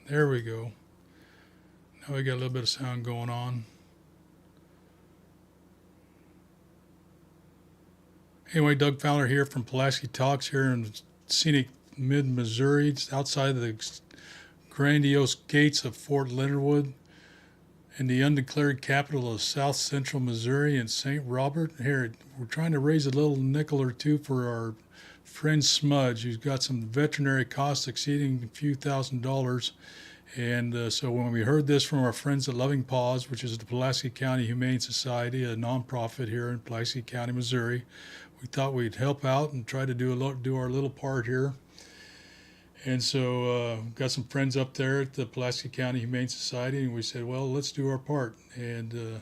There we go. Now we got a little bit of sound going on. Anyway, Doug Fowler here from Pulaski Talks here in scenic mid-Missouri. It's outside of the grandiose gates of Fort Leonard Wood in the undeclared capital of south central Missouri in St. Robert. Here, we're trying to raise a little nickel or two for our friend Smudge, who's got some veterinary costs exceeding a few $1,000s. And so when we heard this from our friends at Loving Paws, which is the Pulaski County Humane Society, a nonprofit here in Pulaski County, Missouri, we thought we'd help out and try to do our little part here. And so got some friends up there at the Pulaski County Humane Society, and we said, well, let's do our part. And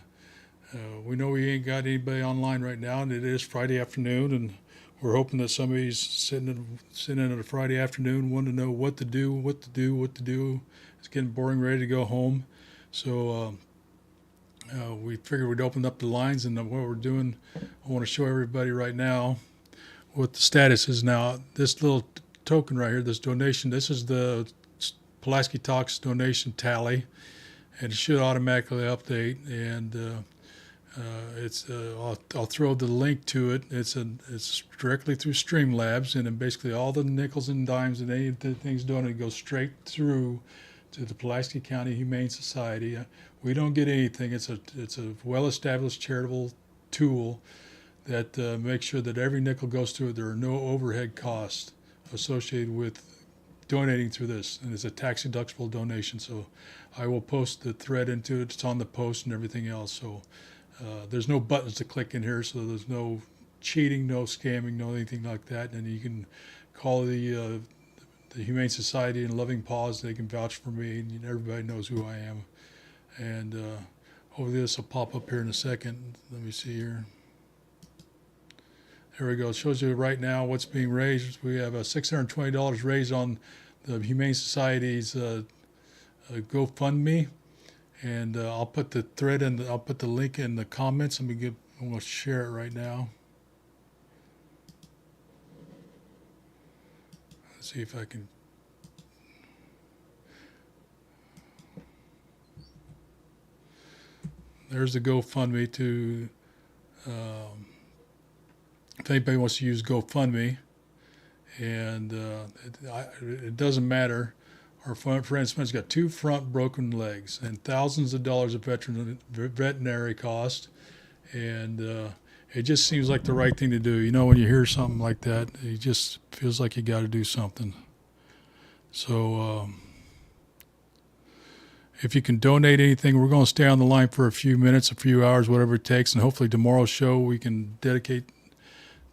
we know we ain't got anybody online right now, and it is Friday afternoon, and we're hoping that somebody's sitting in on a Friday afternoon wanting to know what to do. It's getting boring, ready to go home. So we figured we'd open up the lines, and what we're doing, I want to show everybody right now what the status is now. This little token right here, this donation, this is the Pulaski Talks donation tally, and it should automatically update. And I'll throw the link to it. It's directly through Streamlabs, and then basically all the nickels and dimes and any of the things donated go straight through to the Pulaski County Humane Society. We don't get anything. It's a well-established charitable tool that makes sure that every nickel goes through it. There are no overhead costs associated with donating through this, and it's a tax-deductible donation. So I will post the thread into it. It's on the post and everything else. So there's no buttons to click in here, so there's no cheating, no scamming, no anything like that. And you can call the Humane Society and Loving Paws. They can vouch for me, and everybody knows who I am. And hopefully this will pop up here in a second. Let me see here. There we go. It shows you right now what's being raised. We have $620 raised on the Humane Society's GoFundMe, and I'll put the thread in. I'll put the link in the comments. I'm gonna share it right now. Let's see if I can. There's the GoFundMe to. If anybody wants to use GoFundMe, and it doesn't matter. Our friend Smith's got 2 front broken legs and thousands of dollars of veterinary cost, and it just seems like the right thing to do. You know, when you hear something like that, it just feels like you got to do something. So if you can donate anything, we're going to stay on the line for a few minutes, a few hours, whatever it takes, and hopefully tomorrow's show we can dedicate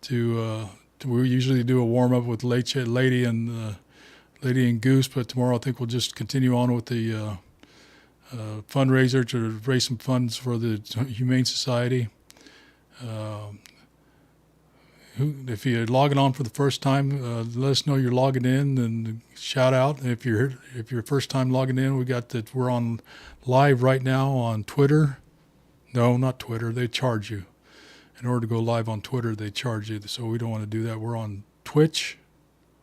to we usually do a warm-up with Lady and Goose, but tomorrow I think we'll just continue on with the fundraiser to raise some funds for the Humane Society. If you're logging on for the first time, let us know you're logging in and shout out. If you're first time logging in, we're on live right now on Twitter. No, not Twitter. They charge you. In order to go live on Twitter, they charge you, so we don't want to do that. We're on Twitch.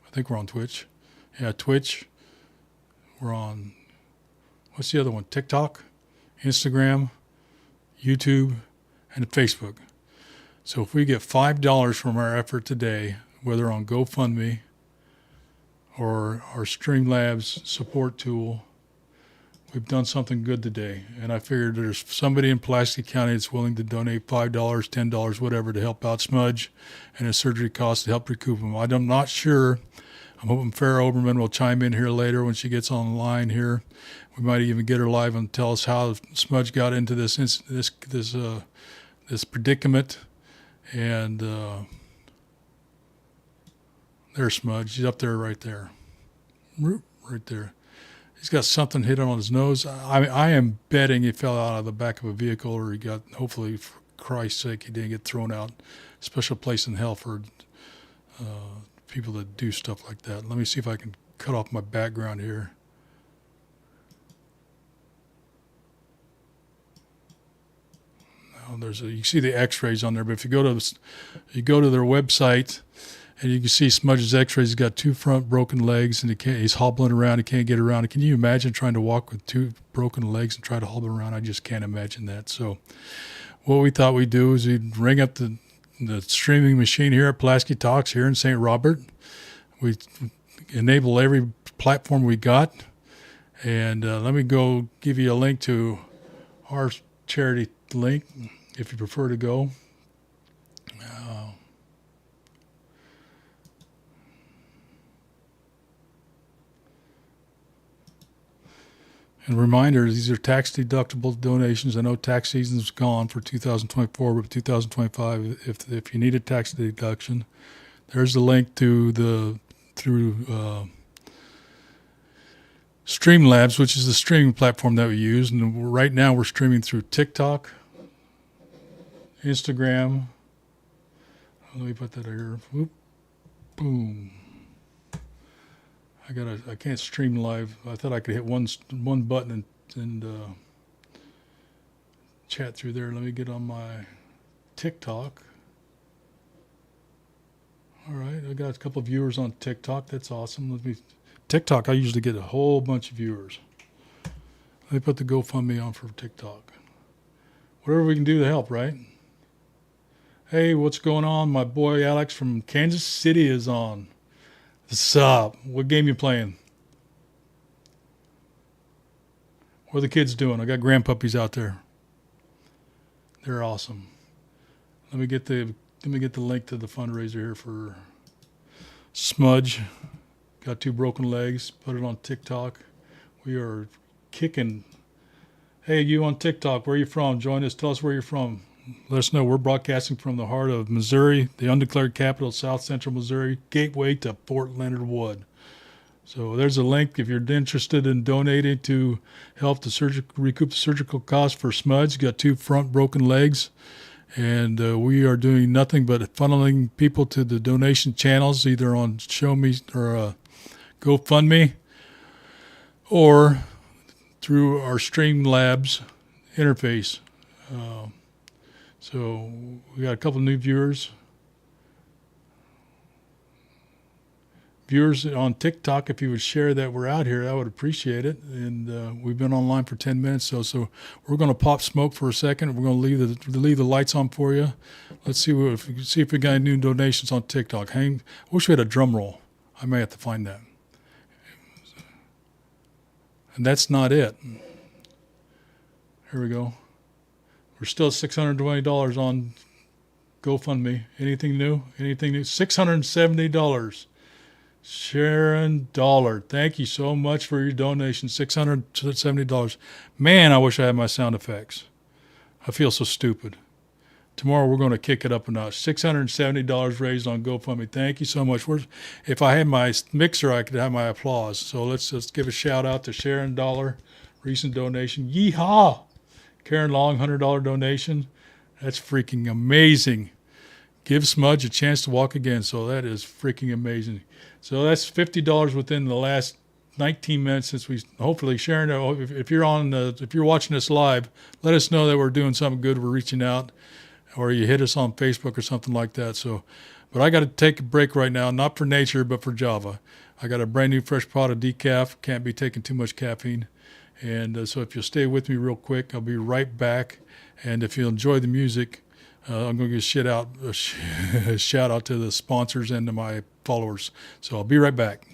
I think we're on Twitch. Yeah, Twitch. We're on, what's the other one? TikTok, Instagram, YouTube, and Facebook. So if we get $5 from our effort today, whether on GoFundMe or our Streamlabs support tool, we've done something good today. And I figured there's somebody in Pulaski County that's willing to donate $5, $10, whatever, to help out Smudge and his surgery costs to help recoup him. I'm not sure. I'm hoping Farrah Oberman will chime in here later when she gets on the line here. We might even get her live and tell us how Smudge got into this predicament. And there's Smudge. He's up there, right there. Right there. He's got something hit on his nose. I am betting he fell out of the back of a vehicle, or he got, hopefully, for Christ's sake, he didn't get thrown out. Special place in hell for people that do stuff like that. Let me see if I can cut off my background here. Now you see the X-rays on there, but if you go to their website, And you can see Smudge's x-rays. He's got two front broken legs, and he's hobbling around. He can't get around. Can you imagine trying to walk with two broken legs and try to hobble around? I just can't imagine that. So what we thought we'd do is we'd ring up the streaming machine here at Pulaski Talks here in St. Robert. We enable every platform we got. And let me go give you a link to our charity link if you prefer to go. And reminder, these are tax-deductible donations. I know tax season's gone for 2024, but 2025, if you need a tax deduction, there's the link to through Streamlabs, which is the streaming platform that we use. And right now we're streaming through TikTok, Instagram. Let me put that here. Whoop, boom. I can't stream live. I thought I could hit one button and chat through there. Let me get on my TikTok. All right, I got a couple of viewers on TikTok. That's awesome. TikTok, I usually get a whole bunch of viewers. Let me put the GoFundMe on for TikTok. Whatever we can do to help, right? Hey, what's going on? My boy Alex from Kansas City is on. What's up? What game you playing? What are the kids doing? I got grandpuppies out there. They're awesome. Let me get the link to the fundraiser here for Smudge. Got two broken legs. Put it on TikTok. We are kicking. Hey, you on TikTok? Where are you from? Join us. Tell us where you're from. Let us know. We're broadcasting from the heart of Missouri, the undeclared capital of South Central Missouri, gateway to Fort Leonard Wood. So there's a link if you're interested in donating to help recoup the surgical costs for Smudge. Got two front broken legs, and we are doing nothing but funneling people to the donation channels, either on Show Me or GoFundMe, or through our Streamlabs interface. So we got a couple new viewers. Viewers on TikTok, if you would share that we're out here, I would appreciate it. And we've been online for 10 minutes, so we're going to pop smoke for a second. We're going to leave the lights on for you. Let's see if we got any new donations on TikTok. I wish we had a drum roll. I may have to find that. And that's not it. Here we go. We're still at $620 on GoFundMe. Anything new? $670. Sharon Dollar, thank you so much for your donation. $670. Man, I wish I had my sound effects. I feel so stupid. Tomorrow we're going to kick it up a notch. $670 raised on GoFundMe. Thank you so much. If I had my mixer, I could have my applause. So let's give a shout out to Sharon Dollar, recent donation. Yeehaw! Karen Long, $100 donation. That's freaking amazing. Give Smudge a chance to walk again. So that is freaking amazing. So that's $50 within the last 19 minutes since we hopefully Sharon. If you're watching this live, let us know that we're doing something good. We're reaching out, or you hit us on Facebook or something like that. So, but I got to take a break right now, not for nature, but for Java. I got a brand new fresh pot of decaf. Can't be taking too much caffeine. And so if you'll stay with me real quick, I'll be right back. And if you enjoy the music, I'm going to give a shout out to the sponsors and to my followers. So I'll be right back.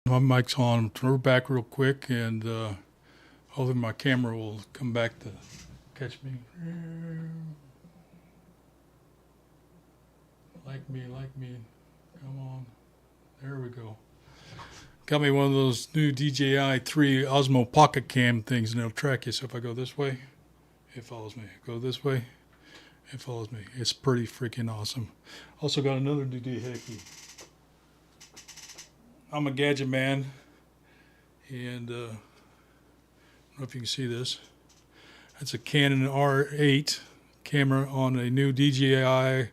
My mic's on. We're back real quick, and hopefully my camera will come back to catch me. Like me. Come on. There we go. Got me one of those new DJI 3 Osmo Pocket Cam things, and it'll track you. So if I go this way, it follows me. Go this way, it follows me. It's pretty freaking awesome. Also got another doohickey. I'm a gadget man, and I don't know if you can see this. That's a Canon R8 camera on a new DJI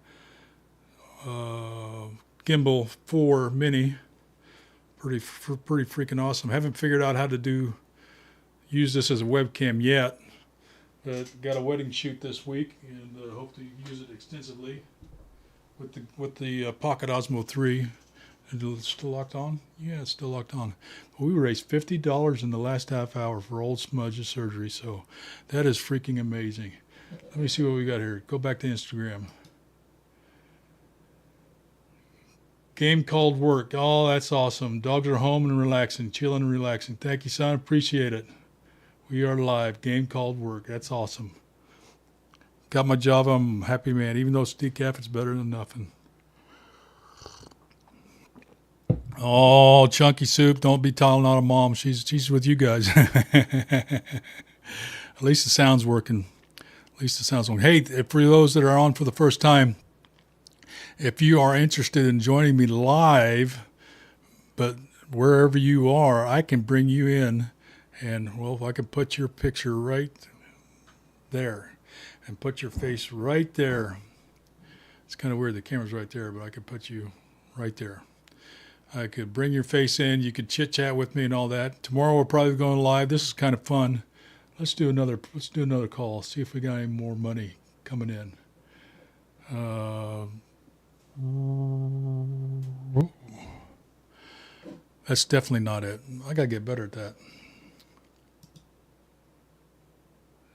Gimbal 4 Mini. Pretty freaking awesome. Haven't figured out how to use this as a webcam yet, but got a wedding shoot this week, and hope to use it extensively with the Pocket Osmo 3. Is it still locked on? Yeah, it's still locked on. But we raised $50 in the last half hour for old Smudge's surgery, so that is freaking amazing. Let me see what we got here. Go back to Instagram. Game called work. Oh, that's awesome. Dogs are home and relaxing, chilling and relaxing. Thank you, son. Appreciate it. We are live. Game called work. That's awesome. Got my job. I'm a happy man. Even though it's decaf, it's better than nothing. Oh, Chunky Soup, don't be telling on a mom. She's with you guys. At least the sound's working. At least the sound's working. Hey, for those that are on for the first time, if you are interested in joining me live, but wherever you are, I can bring you in. And, well, if I can put your picture right there and put your face right there. It's kind of weird. The camera's right there, but I could put you right there. I could bring your face in. You could chit chat with me and all that. Tomorrow we're probably going live. This is kind of fun. Let's do another call. See if we got any more money coming in. That's definitely not it. I gotta get better at that.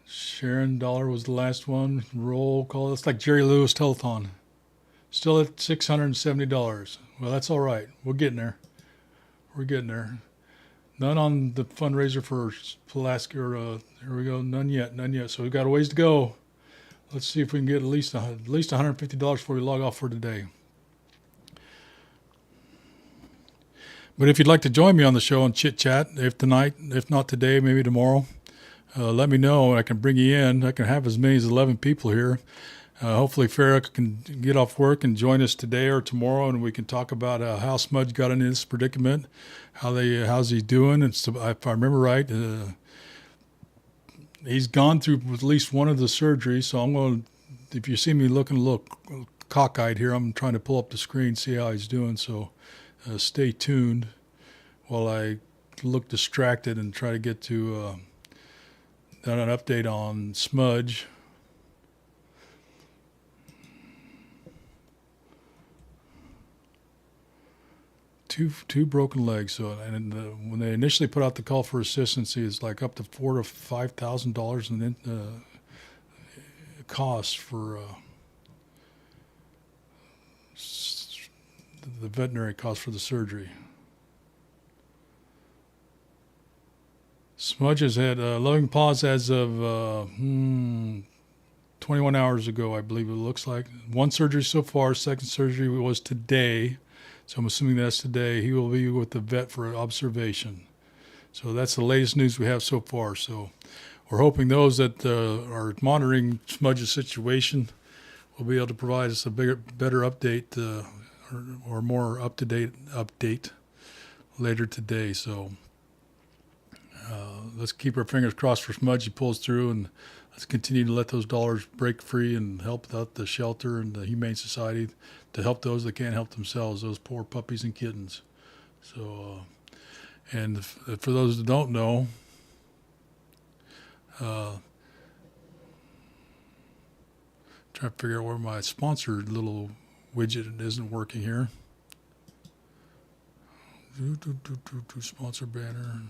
Sharon Dollar was the last one. Roll call. It's like Jerry Lewis Telethon. Still at $670. Well, that's all right. We're getting there. None on the fundraiser for Pulaski. Here we go. None yet. So we've got a ways to go. Let's see if we can get at least $150 before we log off for today. But if you'd like to join me on the show and chit chat, if not today, maybe tomorrow, let me know. I can bring you in. I can have as many as 11 people here. Hopefully Farrah can get off work and join us today or tomorrow, and we can talk about how Smudge got into this predicament, how's he doing. And so, if I remember right, he's gone through at least one of the surgeries. So I'm going to, if you see me looking a little cockeyed here, I'm trying to pull up the screen, see how he's doing. So stay tuned while I look distracted and try to get to an update on Smudge. Two broken legs. So, and when they initially put out the call for assistance, it's like up to $4,000 to $5,000 in cost for the veterinary cost for the surgery. Smudge has had loving paws as of 21 hours ago, I believe it looks like. One surgery so far. Second surgery was today. So I'm assuming that's today. He will be with the vet for observation. So that's the latest news we have so far. So we're hoping those that are monitoring Smudge's situation will be able to provide us a better update or more up-to-date update later today. So let's keep our fingers crossed for Smudge. He pulls through, and let's continue to let those dollars break free and help out the shelter and the Humane Society to help those that can't help themselves, those poor puppies and kittens. So, and for those that don't know, trying to figure out where my sponsored little widget isn't working here. Sponsor banner.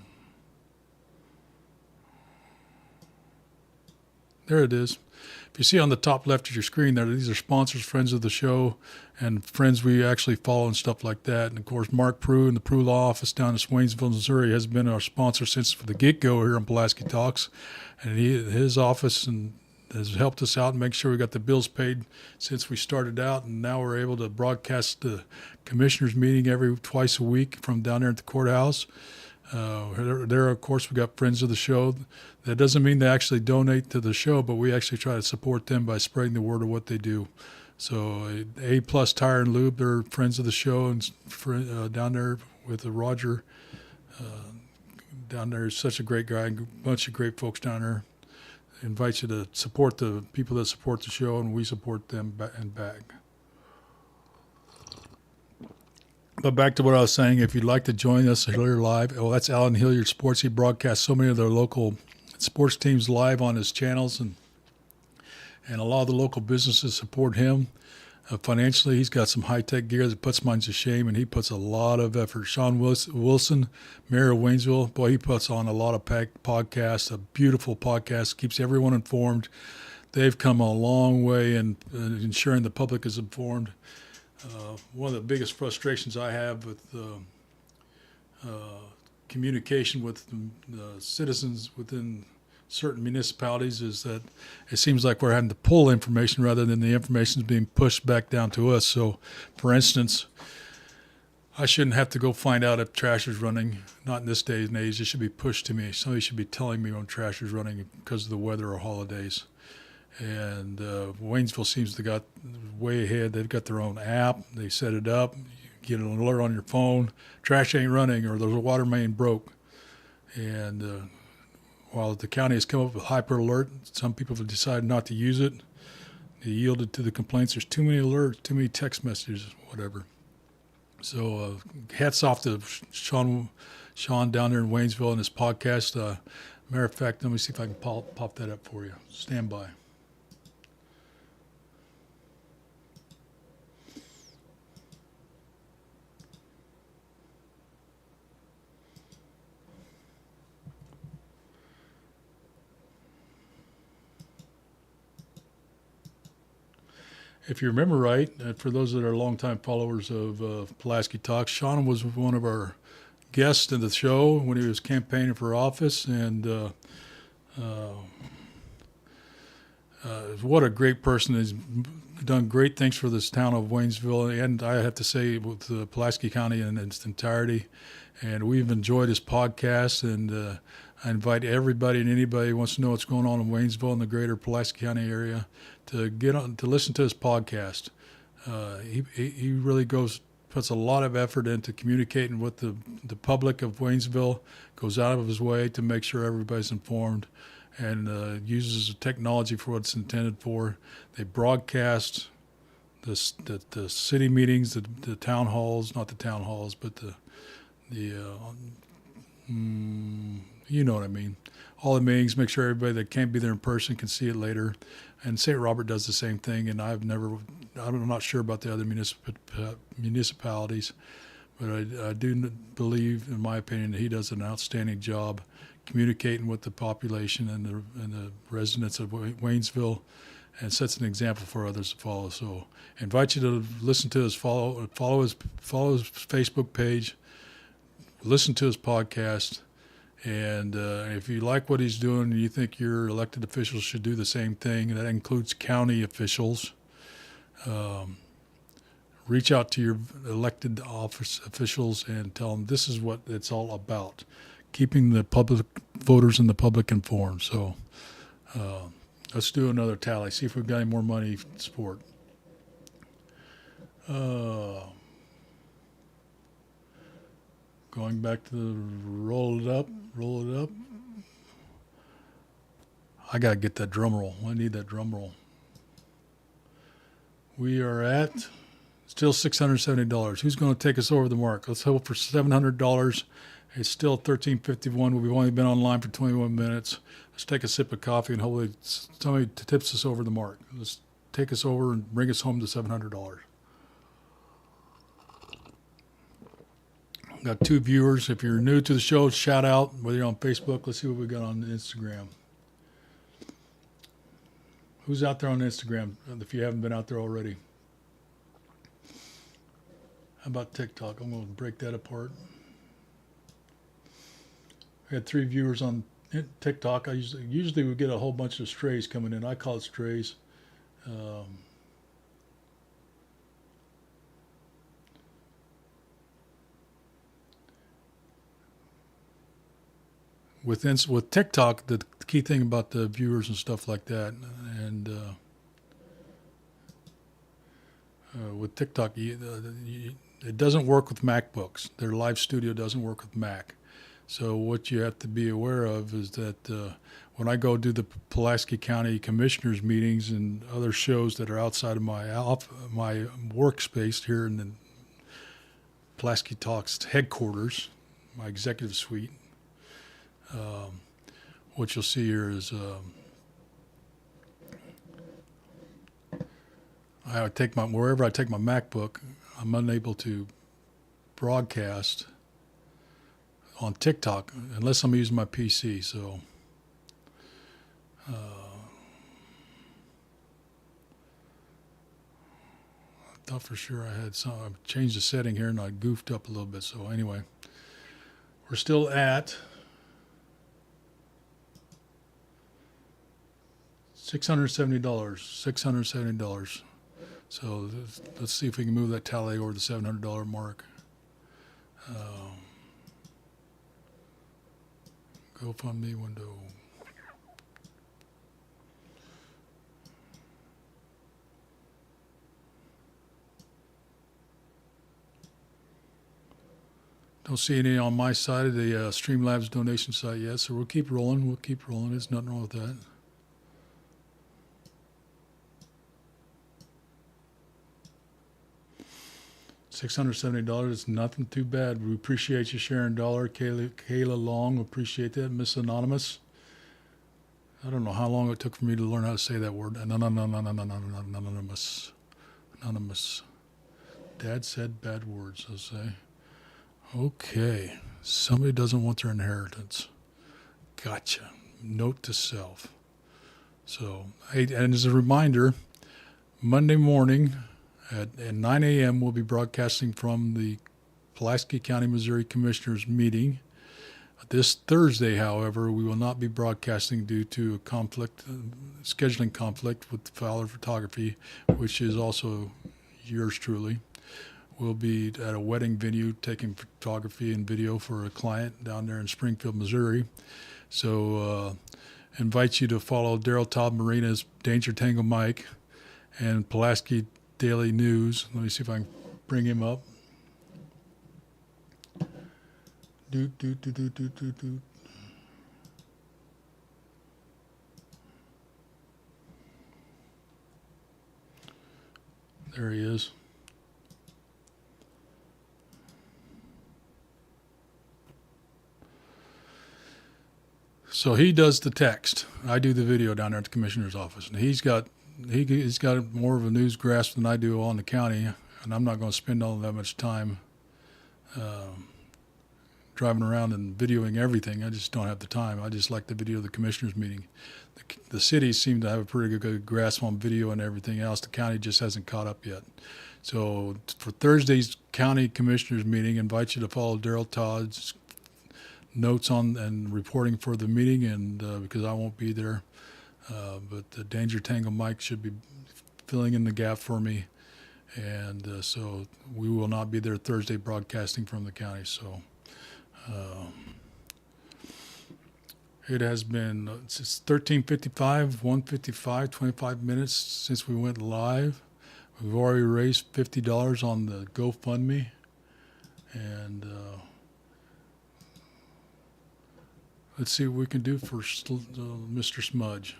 There it is. If you see on the top left of your screen there, these are sponsors, friends of the show, and friends we actually follow and stuff like that. And, of course, Mark Prue in the Prue Law Office down in Swainsville, Missouri, has been our sponsor since the get-go here on Pulaski Talks. And his office has helped us out and make sure we got the bills paid since we started out. And now we're able to broadcast the commissioners' meeting twice a week from down there at the courthouse. There, of course, we got friends of the show. That doesn't mean they actually donate to the show, but we actually try to support them by spreading the word of what they do. So A-Plus Tire and Lube, they're friends of the show, and down there with Roger. Down there is such a great guy, a bunch of great folks down there. I invite you to support the people that support the show, and we support them back. But back to what I was saying, if you'd like to join us here live, that's Alan Hilliard Sports. He broadcasts so many of their local sports teams live on his channels, and a lot of the local businesses support him. Financially, he's got some high-tech gear that puts mine to shame, and he puts a lot of effort. Sean Wilson, Mayor of Waynesville, boy, he puts on a lot of podcasts, a beautiful podcast, keeps everyone informed. They've come a long way in ensuring the public is informed. One of the biggest frustrations I have with communication with the citizens within certain municipalities is that it seems like we're having to pull information rather than the information is being pushed back down to us. So, for instance, I shouldn't have to go find out if trash is running. Not in this day and age. It should be pushed to me. Somebody should be telling me when trash is running because of the weather or holidays. And Waynesville seems to got way ahead. They've got their own app. They set it up. You get an alert on your phone. Trash ain't running, or there's a water main broke. And while the county has come up with hyper alert, some people have decided not to use it. They yielded to the complaints. There's too many alerts, too many text messages, whatever. So hats off to Sean down there in Waynesville and his podcast. Matter of fact, let me see if I can pop that up for you. Stand by. If you remember right, for those that are longtime followers of Pulaski Talks, Sean was one of our guests in the show when he was campaigning for office, and what a great person. He's done great things for this town of Waynesville, and I have to say with Pulaski County in its entirety. And we've enjoyed his podcast, and I invite everybody and anybody who wants to know what's going on in Waynesville and the greater Pulaski County area to get on to listen to his podcast. He really puts a lot of effort into communicating with the public of Waynesville, goes out of his way to make sure everybody's informed, and uses the technology for what it's intended for. They broadcast the city meetings, the town halls, not the town halls, but you know what I mean. All the meetings, make sure everybody that can't be there in person can see it later. And St. Robert does the same thing, and I'm not sure about the other municipalities, but I do believe, in my opinion, that he does an outstanding job communicating with the population and the residents of Waynesville, and sets an example for others to follow. So I invite you to listen to his follow his Facebook page, listen to his podcast. And if you like what he's doing and you think your elected officials should do the same thing, and that includes county officials, reach out to your elected office officials and tell them this is what it's all about, keeping the public voters and the public informed. So let's do another tally, see if we've got any more money to support. Going back to the roll it up. I got to get that drum roll. I need that drum roll. We are at still $670. Who's going to take us over the mark? Let's hope for $700. It's still $13.51. We've only been online for 21 minutes. Let's take a sip of coffee and hopefully somebody tips us over the mark. Let's take us over and bring us home to $700. Got 2 viewers. If you're new to the show, shout out. Whether you're on Facebook, let's see what we got on Instagram. Who's out there on Instagram if you haven't been out there already? How about TikTok? I'm going to break that apart. I had 3 viewers on TikTok. I usually we get a whole bunch of strays coming in. I call it strays. Um, with TikTok, the key thing about the viewers and stuff like that, and with TikTok, it doesn't work with MacBooks. Their live studio doesn't work with Mac. So what you have to be aware of is that when I go do the Pulaski County Commissioners meetings and other shows that are outside of my workspace here in the Pulaski Talks headquarters, my executive suite, what you'll see here is wherever I take my MacBook, I'm unable to broadcast on TikTok unless I'm using my PC. So I thought for sure I changed the setting here and I goofed up a little bit. So anyway, we're still at $670. $670. So let's see if we can move that tally over the $700 mark. GoFundMe window. Don't see any on my side of the Streamlabs donation site yet, so we'll keep rolling. There's nothing wrong with that. $670 is nothing too bad. We appreciate you sharing $1. Kayla Long, appreciate that. Miss Anonymous. I don't know how long it took for me to learn how to say that word. Anonymous. Anonymous. Dad said bad words, I'll say. Okay. Somebody doesn't want their inheritance. Gotcha. Note to self. So, and as a reminder, Monday morning at 9 a.m. we'll be broadcasting from the Pulaski County, Missouri Commissioners meeting. This Thursday, however, we will not be broadcasting due to a scheduling conflict with Fowler Photography, which is also yours truly. We'll be at a wedding venue taking photography and video for a client down there in Springfield, Missouri. So invite you to follow Daryl Todd Marina's Danger Tango Mike and Pulaski Daily News. Let me see if I can bring him up. There he is. So he does the text. I do the video down there at the commissioner's office. And he's got more of a news grasp than I do on the county, and I'm not going to spend all that much time driving around and videoing everything. I just don't have the time. I just like to video the commissioners meeting. The cities seem to have a pretty good grasp on video and everything else. The county just hasn't caught up yet. So for Thursday's county commissioners meeting, I invite you to follow Daryl Todd's notes on and reporting for the meeting, and because I won't be there, but the Danger Tango Mike should be filling in the gap for me, and so we will not be there Thursday broadcasting from the county. So it has been it's 13:55, 1:55, 25 minutes since we went live. We've already raised $50 on the GoFundMe, and let's see what we can do for Mr. Smudge.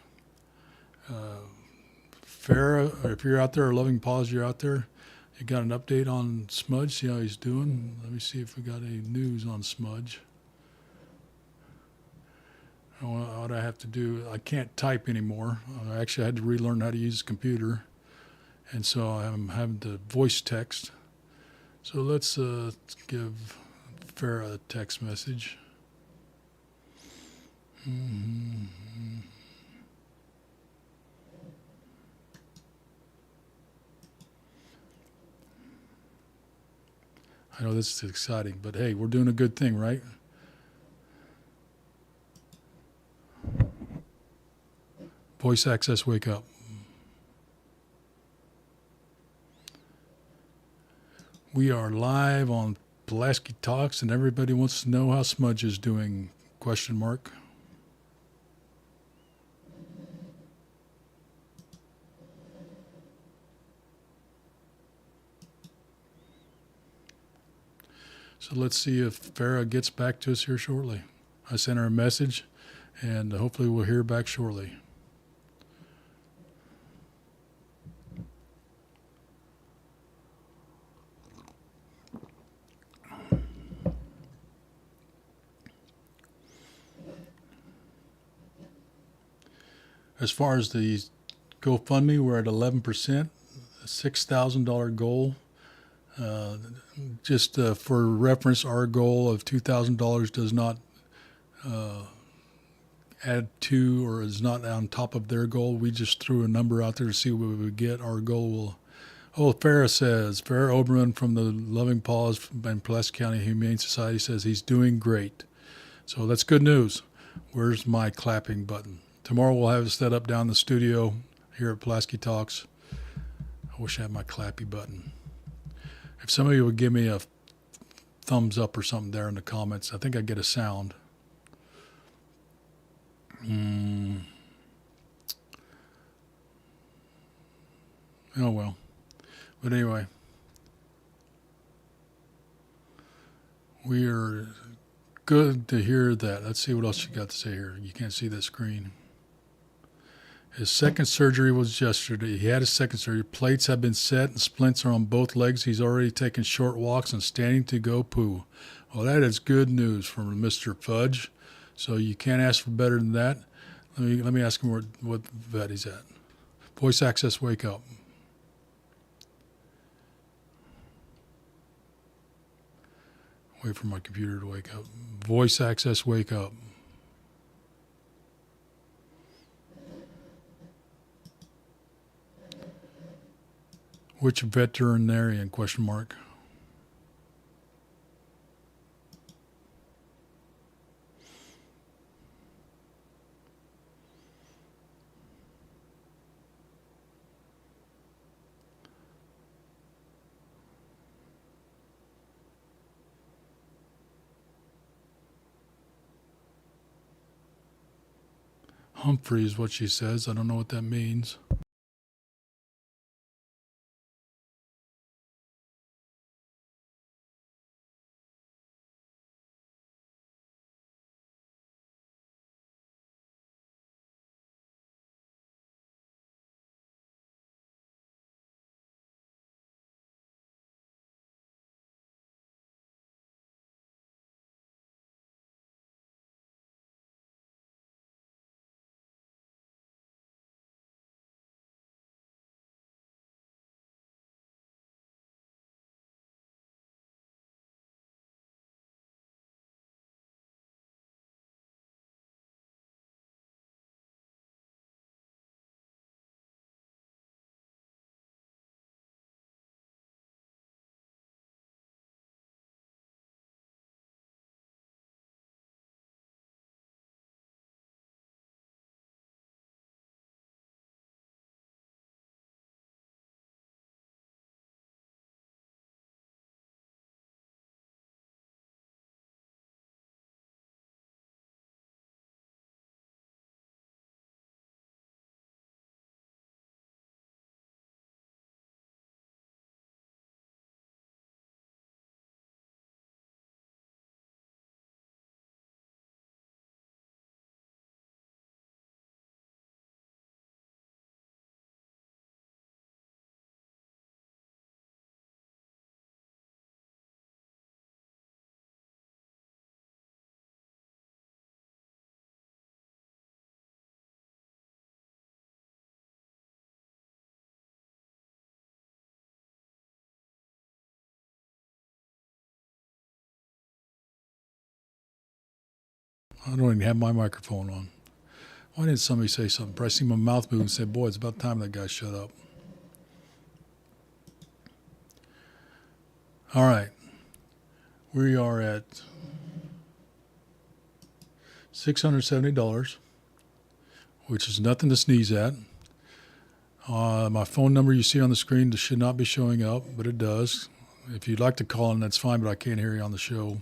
Farrah, if you're out there, or Loving Paws, you're out there, you got an update on Smudge? See how he's doing? Let me see if we got any news on Smudge. What I have to do, I can't type anymore. I actually had to relearn how to use a computer, and so I'm having to voice text. So let's give Farrah a text message. I know this is exciting, but hey, we're doing a good thing, right? Voice Access, wake up. We are live on Pulaski Talks, and everybody wants to know how Smudge is doing, question mark. So let's see if Farah gets back to us here shortly. I sent her a message, and hopefully we'll hear back shortly. As far as the GoFundMe, we're at 11%, a $6,000 goal. Just for reference, our goal of $2,000 does not add to or is not on top of their goal. We just threw a number out there to see what we would get. Our goal will. Oh, Farah Oberman from the Loving Paws in Pulaski County Humane Society says he's doing great. So that's good news. Where's my clapping button? Tomorrow we'll have it set up down in the studio here at Pulaski Talks. I wish I had my clappy button. If somebody would give me a thumbs up or something there in the comments, I think I'd get a sound. Oh well. But anyway, we are good to hear that. Let's see what else you got to say here. You can't see the screen. His second surgery was yesterday. He had his second surgery. Plates have been set and splints are on both legs. He's already taken short walks and standing to go poo. Well, that is good news from Mr. Fudge. So you can't ask for better than that. Let me ask him what vet he's at. Voice Access, wake up. Wait for my computer to wake up. Voice Access, wake up. Which veterinarian, question mark? Humphrey is what she says. I don't know what that means. I don't even have my microphone on. Why didn't somebody say something? I see my mouth move and say, boy, it's about time that guy shut up. All right. We are at $670, which is nothing to sneeze at. My phone number you see on the screen should not be showing up, but it does. If you'd like to call in, that's fine, but I can't hear you on the show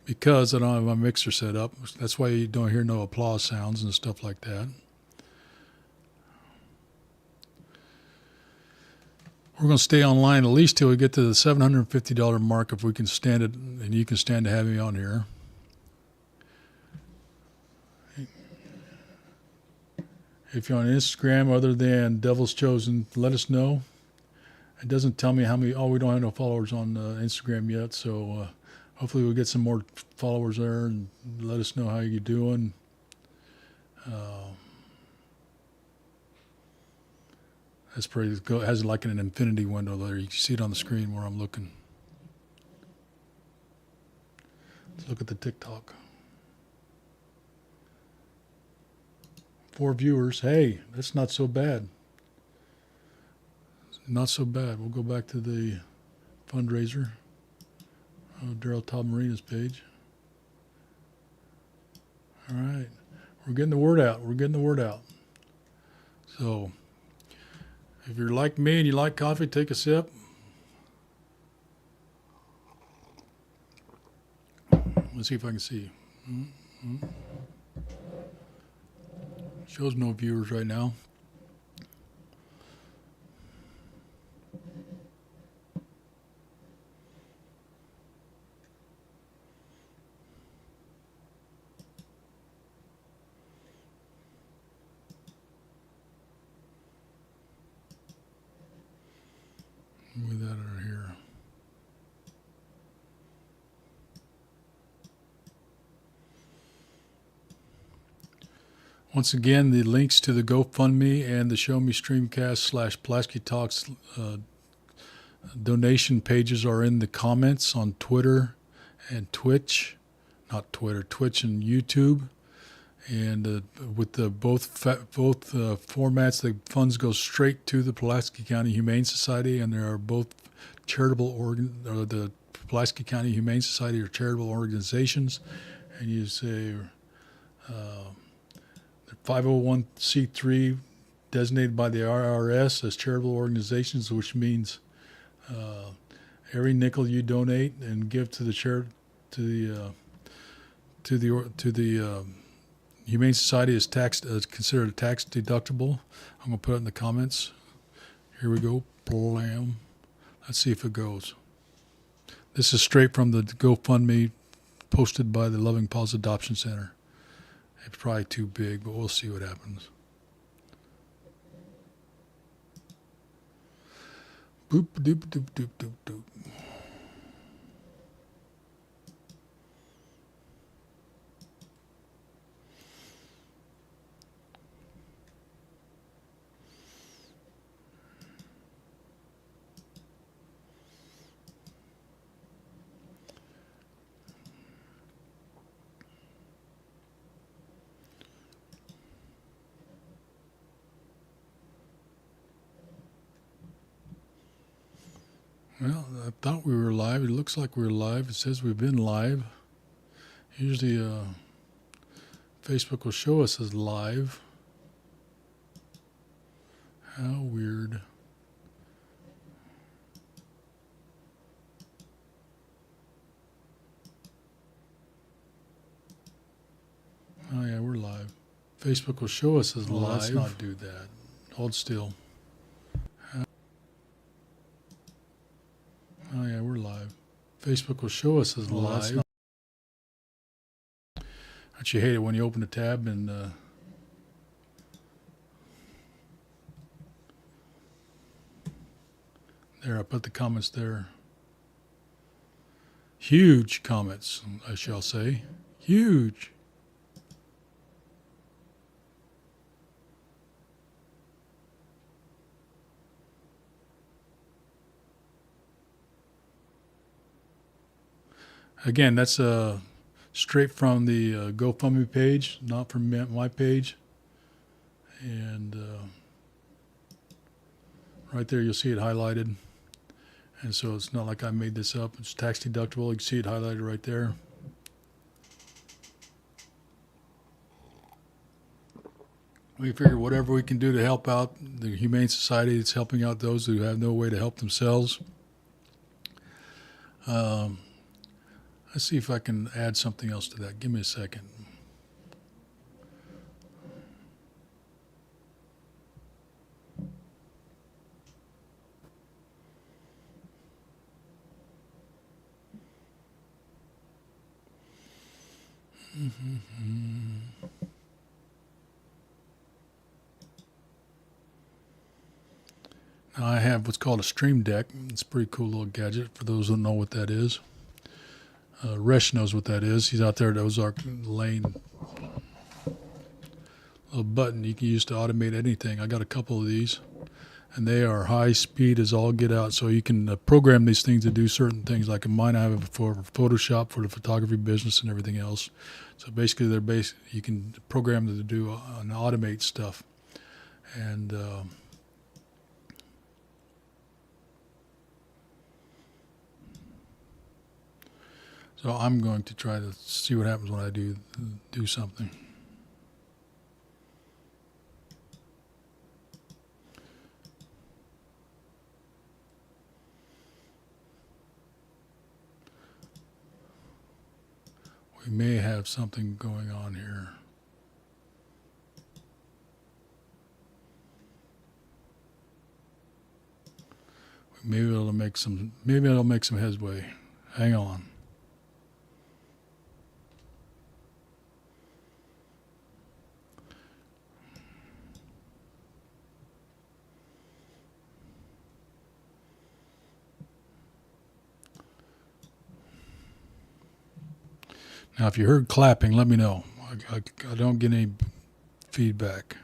because I don't have my mixer set up. That's why you don't hear no applause sounds and stuff like that. We're going to stay online at least till we get to the $750 mark if we can stand it, and you can stand to have me on here. If you're on Instagram other than Devil's Chosen, let us know. It doesn't tell me how many. Oh, we don't have no followers on Instagram yet, so hopefully we'll get some more followers there and let us know how you're doing. That's pretty. It has like an infinity window there. You can see it on the screen where I'm looking. Let's look at the TikTok. 4 viewers. Hey, that's not so bad. Not so bad. We'll go back to the fundraiser. Daryl Todd Marina's page. All right. We're getting the word out. We're getting the word out. So, if you're like me and you like coffee, take a sip. Let's see if I can see. Mm-hmm. Shows no viewers right now. Move that over here. Once again, the links to the GoFundMe and the Show Me Streamcast / Pulaski Talks donation pages are in the comments on Twitter and Twitch. Not Twitter, Twitch and YouTube. And with the both formats, the funds go straight to the Pulaski County Humane Society, and there are both the Pulaski County Humane Society are charitable organizations, and you say they're 501c3 designated by the IRS as charitable organizations, which means every nickel you donate and give to the Humane Society is considered a tax deductible. I'm going to put it in the comments. Here we go. Blam. Let's see if it goes. This is straight from the GoFundMe posted by the Loving Paws Adoption Center. It's probably too big, but we'll see what happens. Boop, doop, doop, doop, doop, doop. Well, I thought we were live. It looks like we're live. It says we've been live. Usually Facebook will show us as live. How weird. Oh yeah, we're live. Facebook will show us as live. Let's not do that. Hold still. Oh yeah, we're live. Facebook will show us as live. Don't you hate it when you open a tab and there, I put the comments there. Huge comments, I shall say. Huge. Again, that's straight from the GoFundMe page, not from my page. And right there, you'll see it highlighted. And so it's not like I made this up. It's tax deductible. You can see it highlighted right there. We figure whatever we can do to help out the Humane Society, it's helping out those who have no way to help themselves. Let's see if I can add something else to that. Give me a second. Now I have what's called a stream deck. It's a pretty cool little gadget for those who know what that is. Resh knows what that is. He's out there at Ozark Lane. Little button you can use to automate anything. I got a couple of these, and they are high speed as all get out. So you can program these things to do certain things. Like in mine, I have it for Photoshop for the photography business and everything else. So basically, you can program them to do and automate stuff. And so I'm going to try to see what happens when I do something. We may have something going on here. Maybe it'll make some headway. Hang on. Now, if you heard clapping, let me know. I don't get any feedback.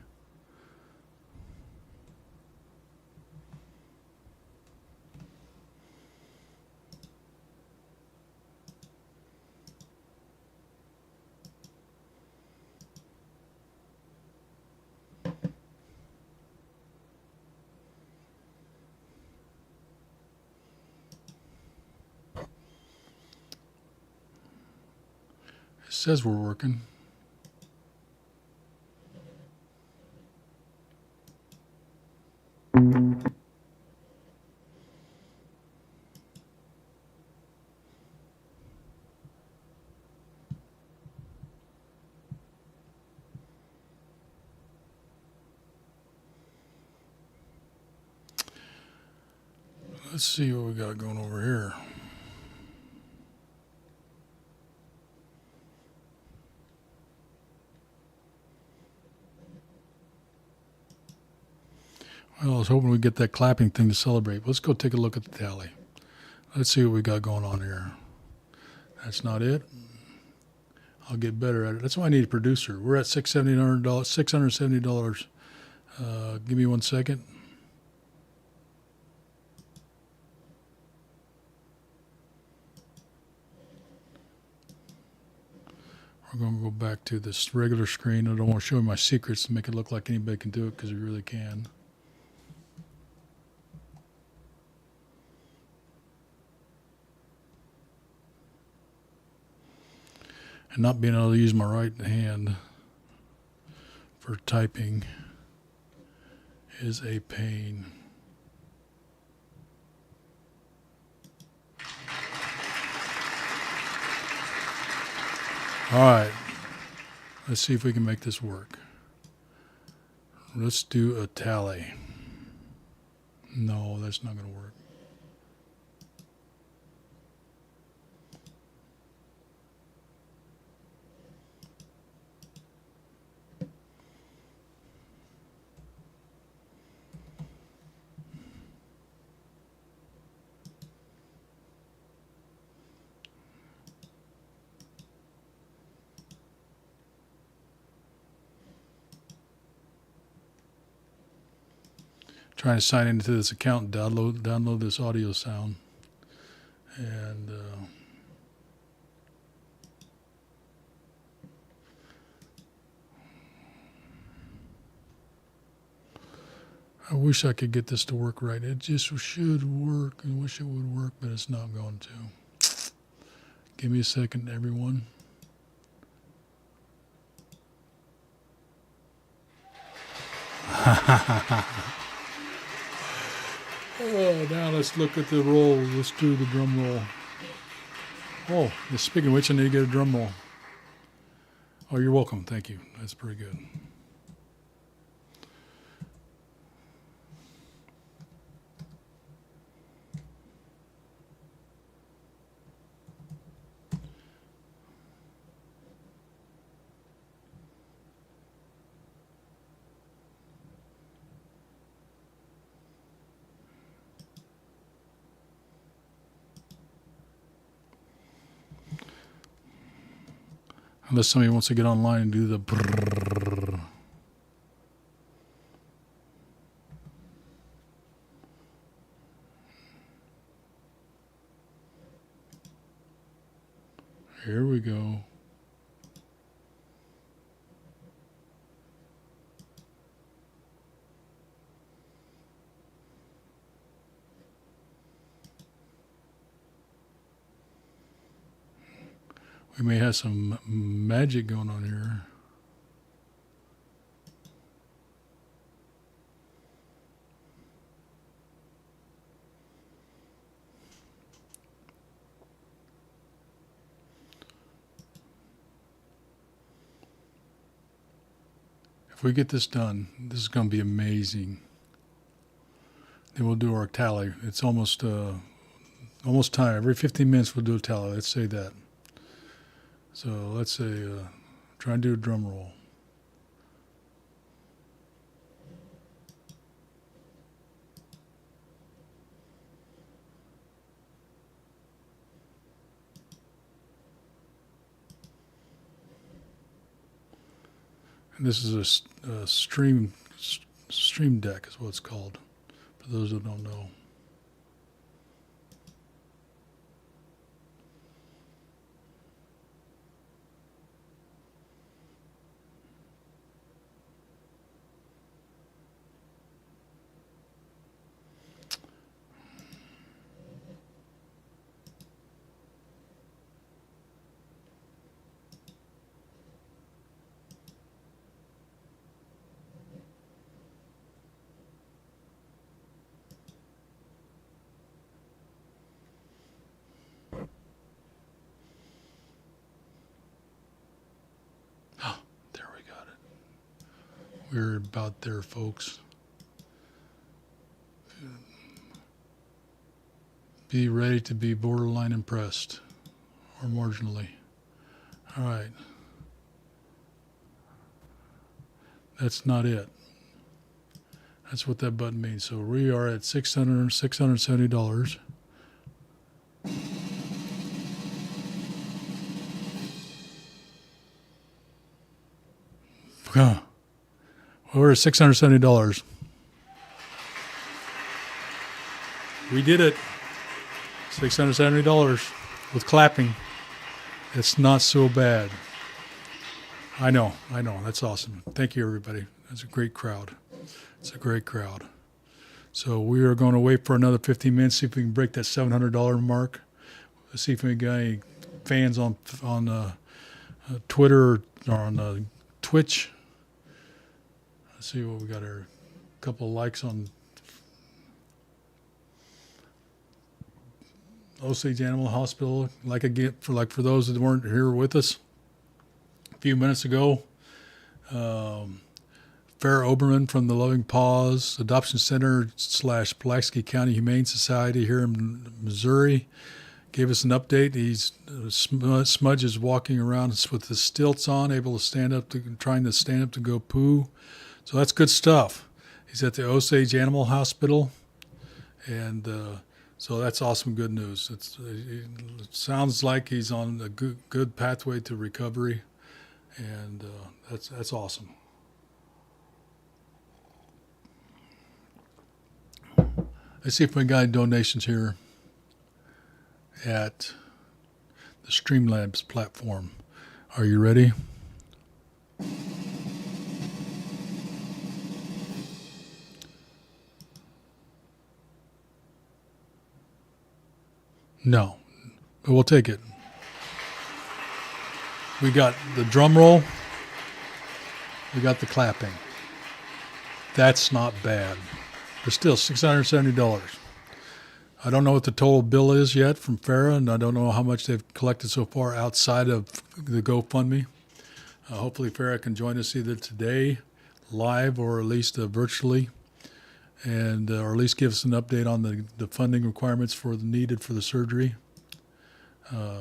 It says we're working. Let's see what we got going over here. Well, I was hoping we'd get that clapping thing to celebrate. Let's go take a look at the tally. Let's see what we got going on here. That's not it. I'll get better at it. That's why I need a producer. We're at $670. Give me 1 second. We're going to go back to this regular screen. I don't want to show you my secrets to make it look like anybody can do it, because we really can. And not being able to use my right hand for typing is a pain. All right, let's see if we can make this work. Let's do a tally. No, that's not going to work. Trying to sign into this account and download this audio sound. And I wish I could get this to work right. It just should work. I wish it would work, but it's not going to. Give me a second, everyone. Oh, now let's look at the roll. Let's do the drum roll. Oh, speaking of which, I need to get a drum roll. Oh, you're welcome. Thank you. That's pretty good. Unless somebody wants to get online and do the brrrr. Here we go. We may have some magic going on here. If we get this done, this is going to be amazing. Then we'll do our tally. It's almost time. Every 15 minutes we'll do a tally. Let's say that. So let's say, try and do a drum roll. And this is a stream deck is what it's called, for those who don't know. We're about there, folks. Be ready to be borderline impressed or marginally. All right. That's not it. That's what that button means. So we are at $670. Well, we're at $670. We did it. $670 with clapping. It's not so bad. I know. That's awesome. Thank you, everybody. That's a great crowd. It's a great crowd. So we are going to wait for another 15 minutes, see if we can break that $700 mark. Let's see if we got any fans on Twitter or on Twitch. Let's see what we got here. A couple of likes on Osage Animal Hospital. For those that weren't here with us a few minutes ago. Farrah Oberman from the Loving Paws Adoption Center / Pulaski County Humane Society here in Missouri gave us an update. Smudge is walking around with the stilts on, able to trying to stand up to go poo. So that's good stuff. He's at the Osage Animal Hospital, and so that's awesome, good news. It sounds like he's on a good pathway to recovery, and that's awesome. Let's see if we got any donations here at the Streamlabs platform. Are you ready? No, but we'll take it. We got the drum roll. We got the clapping. That's not bad. But still, $670. I don't know what the total bill is yet from Farah, and I don't know how much they've collected so far outside of the GoFundMe. Hopefully Farah can join us either today, live, or at least virtually, and or at least give us an update on the funding requirements for the needed for the surgery.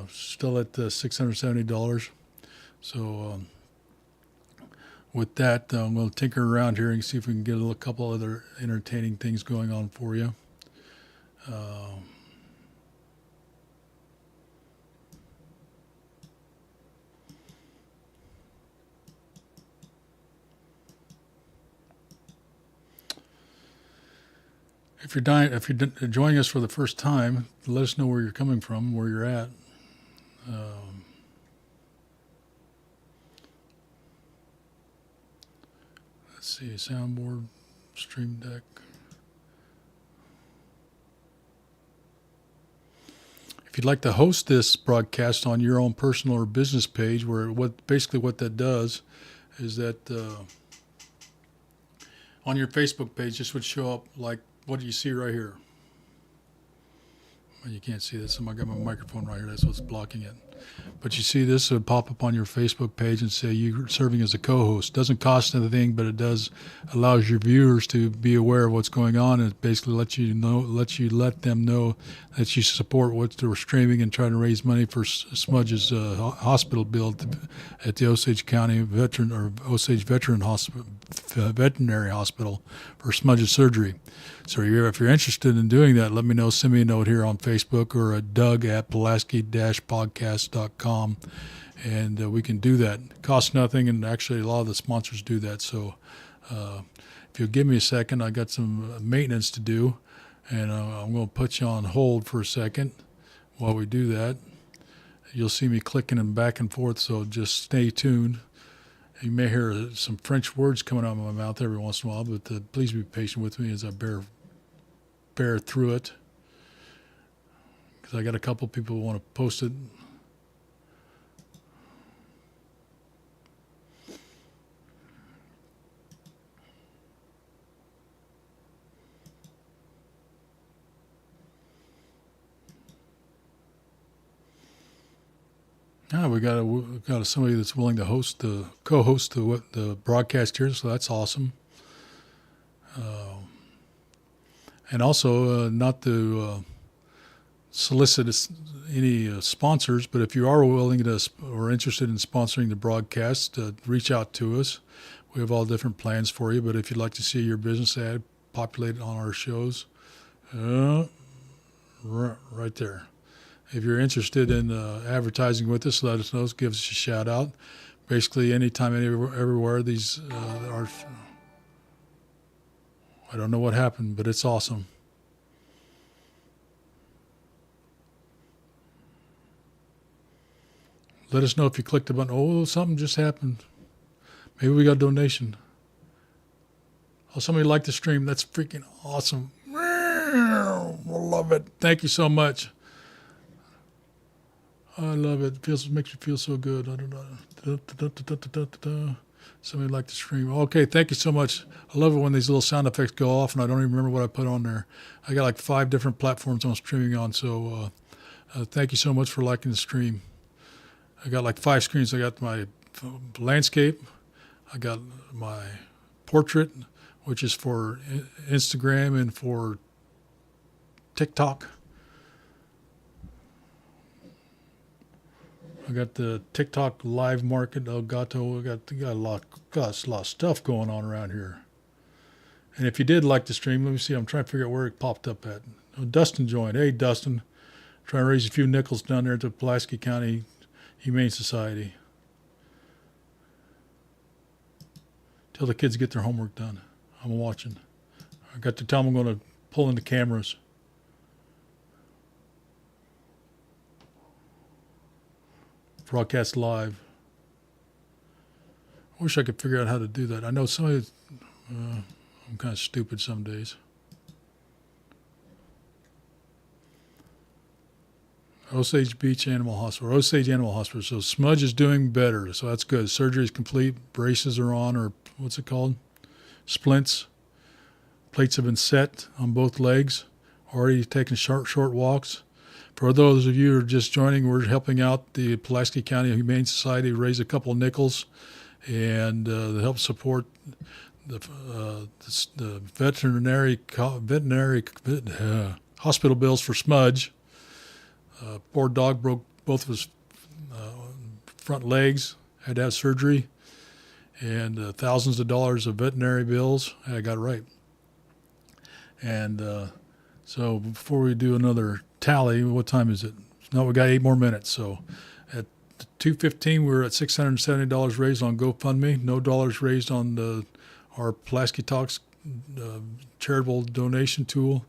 Still at $670. So with that, I'm going to tinker around here and see if we can get a couple other entertaining things going on for you. If you're joining us for the first time, let us know where you're coming from, where you're at. Let's see, soundboard, stream deck. If you'd like to host this broadcast on your own personal or business page, where what that does is that on your Facebook page, this would show up like what do you see right here. Well, you can't see this. I got my microphone right here. That's what's blocking it. But you see this would pop up on your Facebook page and say you're serving as a co-host. Doesn't cost anything, but it does allows your viewers to be aware of what's going on, and it basically let them know that you support what they're streaming and trying to raise money for Smudge's hospital bill at the Osage County Osage Veterinary Hospital for Smudge's surgery. So if you're interested in doing that, let me know. Send me a note here on Facebook or at Doug@Pulaski-podcast.com, and we can do that. It costs nothing, and actually a lot of the sponsors do that. So if you'll give me a second, I got some maintenance to do, and I'm going to put you on hold for a second while we do that. You'll see me clicking them back and forth, so just stay tuned. You may hear some French words coming out of my mouth every once in a while, but please be patient with me as I bear through it, because I got a couple people who want to post it. We got somebody that's willing to co-host the broadcast here, so that's awesome. And also, not to solicit any sponsors, but if you are willing or interested in sponsoring the broadcast, reach out to us. We have all different plans for you, but if you'd like to see your business ad populated on our shows, right there. If you're interested in advertising with us, let us know. Give us a shout out. Basically, anytime, everywhere, these are. I don't know what happened, but it's awesome. Let us know if you clicked the button. Oh, something just happened. Maybe we got a donation. Oh, somebody liked the stream. That's freaking awesome. I love it. Thank you so much. I love it. Makes me feel so good. I don't know. Somebody liked the stream. Okay, thank you so much. I love it when these little sound effects go off, and I don't even remember what I put on there. I got like 5 different platforms I'm streaming on, so thank you so much for liking the stream. I got like 5 screens. I got my landscape. I got my portrait, which is for Instagram and for TikTok. I got the TikTok live market. Elgato. We got a lot of stuff going on around here. And if you did like the stream, let me see. I'm trying to figure out where it popped up at. Oh, Dustin joined. Hey, Dustin. Trying to raise a few nickels down there at the Pulaski County Humane Society. Till the kids get their homework done. I'm watching. I got to tell them I'm going to pull in the cameras. Broadcast live. I wish I could figure out how to do that. I know somebody. I'm kind of stupid some days. Osage Beach Animal Hospital, Osage Animal Hospital. So Smudge is doing better, so that's good. Surgery is complete. Braces are on, or what's it called? Splints. Plates have been set on both legs. Already taking short walks. For those of you who are just joining, we're helping out the Pulaski County Humane Society raise a couple of nickels and to help support the veterinary hospital bills for Smudge. Poor dog broke both of his front legs, had to have surgery, and thousands of dollars of veterinary bills. I got it right. And so before we do another tally, what time is it? No, we got 8 more minutes. So at 2:15, we're at $670 raised on GoFundMe. No dollars raised on our Pulaski Talks charitable donation tool.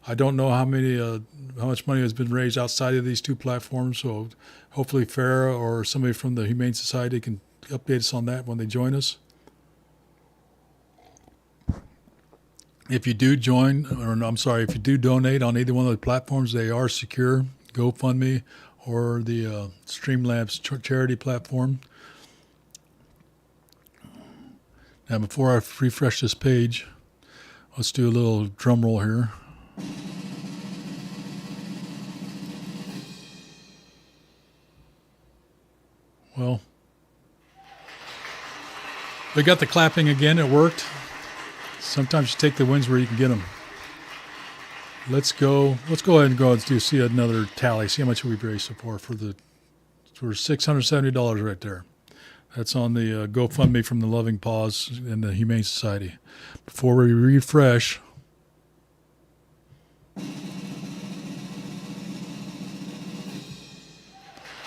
I don't know how much money has been raised outside of these two platforms. So hopefully Farah or somebody from the Humane Society can update us on that when they join us. If you do join, or I'm sorry, if you do donate on either one of the platforms, they are secure, GoFundMe or the Streamlabs charity platform. Now, before I refresh this page, let's do a little drum roll here. Well, we got the clapping again. It worked. Sometimes you take the wins where you can get them. Let's go ahead and go and see another tally. See how much we've raised so far for $670 right there. That's on the GoFundMe from the Loving Paws and the Humane Society. Before we refresh,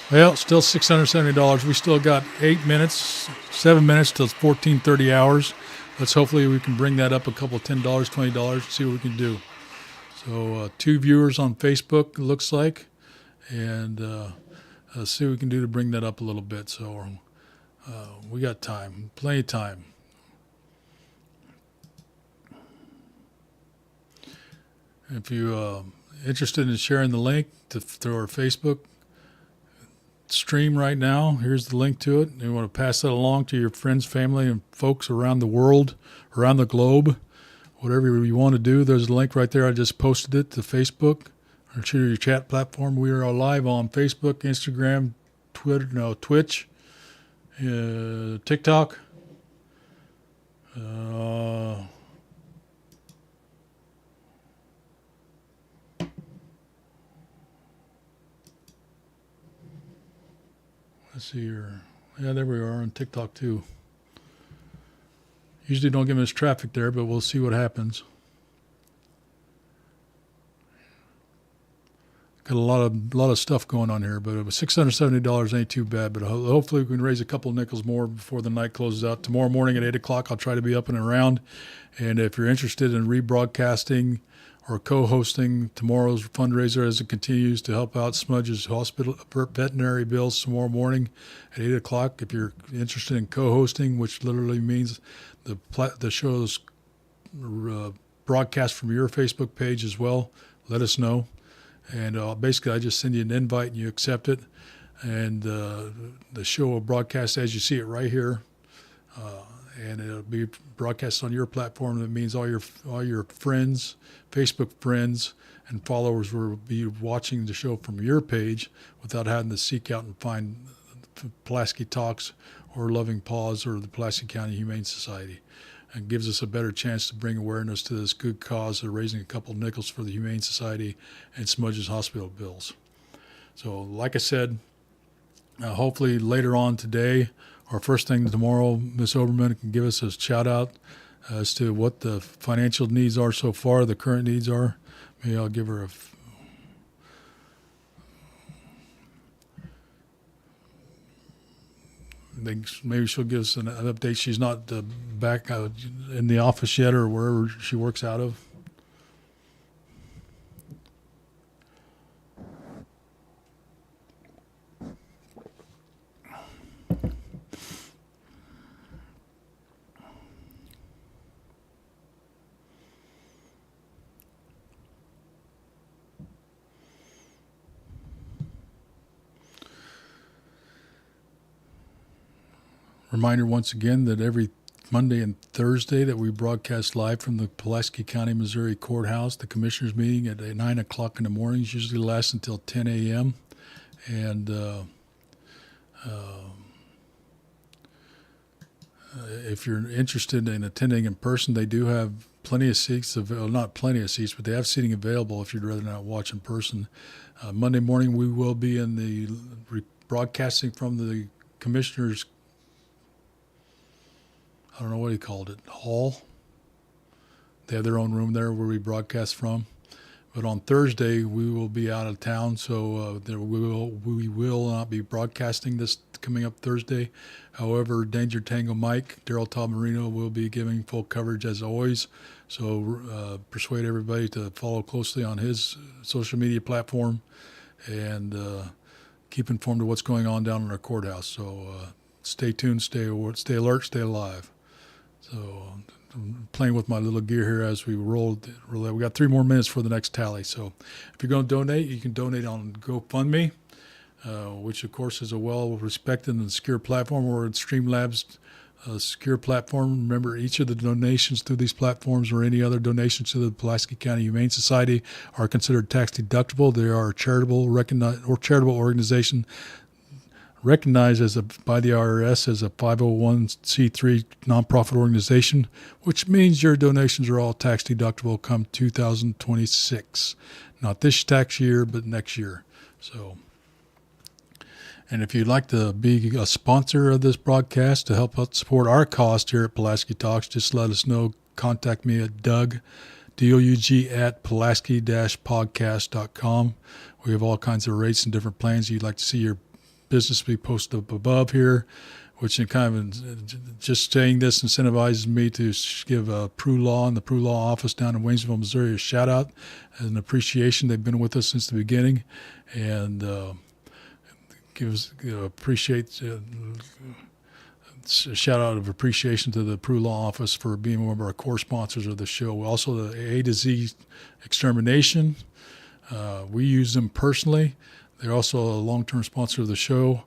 well, still $670. We still got 7 minutes till it's 14:30 hours. Hopefully we can bring that up a couple, $10, $20, see what we can do. So 2 viewers on Facebook, it looks like, and see what we can do to bring that up a little bit. So we got time, plenty of time. If you're interested in sharing the link to our Facebook stream right now, here's the link to it. You want to pass that along to your friends, family, and folks around the world, around the globe, whatever you want to do. There's a link right there. I just posted it to Facebook or to your chat platform. We are live on Facebook, Instagram, Twitch, TikTok. Let's see here. Yeah, there we are on TikTok too. Usually don't get much traffic there, but we'll see what happens. Got a lot of stuff going on here, but it was $670 ain't too bad. But hopefully we can raise a couple nickels more before the night closes out. Tomorrow morning at 8 o'clock, I'll try to be up and around. And if you're interested in rebroadcasting or co-hosting tomorrow's fundraiser as it continues to help out Smudge's hospital veterinary bills tomorrow morning at 8 o'clock. If you're interested in co-hosting, which literally means the show's broadcast from your Facebook page as well, let us know. And basically, I just send you an invite and you accept it. And the show will broadcast as you see it right here. And it'll be broadcast on your platform. That means all your friends, Facebook friends, and followers will be watching the show from your page without having to seek out and find Pulaski Talks or Loving Paws or the Pulaski County Humane Society. And gives us a better chance to bring awareness to this good cause of raising a couple nickels for the Humane Society and Smudge's hospital bills. So, like I said, hopefully later on today or first thing tomorrow, Ms. Oberman can give us a shout out as to what the financial needs are so far, the current needs are. Maybe I'll give her maybe she'll give us an update. She's not back in the office yet or wherever she works out of. Reminder once again that every Monday and Thursday that we broadcast live from the Pulaski County, Missouri courthouse. The commissioners meeting at 9 o'clock in the mornings usually lasts until 10 a.m. And if you're interested in attending in person, they do have plenty of seats, not plenty of seats, but they have seating available if you'd rather not watch in person. Monday morning, we will be in the broadcasting from the commissioners' I don't know what he called it, hall. They have their own room there where we broadcast from. But on Thursday, we will be out of town, so we will not be broadcasting this coming up Thursday. However, Danger Tango Mike, Daryl Tomarino, will be giving full coverage as always. So persuade everybody to follow closely on his social media platform and keep informed of what's going on down in our courthouse. So stay tuned, stay alert, stay alive. So I'm playing with my little gear here as we roll. We got 3 more minutes for the next tally. So if you're going to donate, you can donate on GoFundMe, which of course is a well-respected and secure platform. We're at Streamlabs secure platform. Remember, each of the donations through these platforms or any other donations to the Pulaski County Humane Society are considered tax deductible. They are a charitable organization recognized by the IRS as a 501c3 nonprofit organization, which means your donations are all tax deductible come 2026. Not this tax year, but next year. So, and if you'd like to be a sponsor of this broadcast to help us support our cost here at Pulaski Talks, just let us know. Contact me at Doug, D-O-U-G, at Pulaski-podcast.com. We have all kinds of rates and different plans. You'd like to see your business be posted up above here, which kind of just saying this incentivizes me to give Prue Law and the Prue Law office down in Waynesville, Missouri a shout out and an appreciation. They've been with us since the beginning, and appreciate a shout out of appreciation to the Prue Law office for being one of our core sponsors of the show. Also, the A to Z Extermination. We use them personally. They're also a long-term sponsor of the show.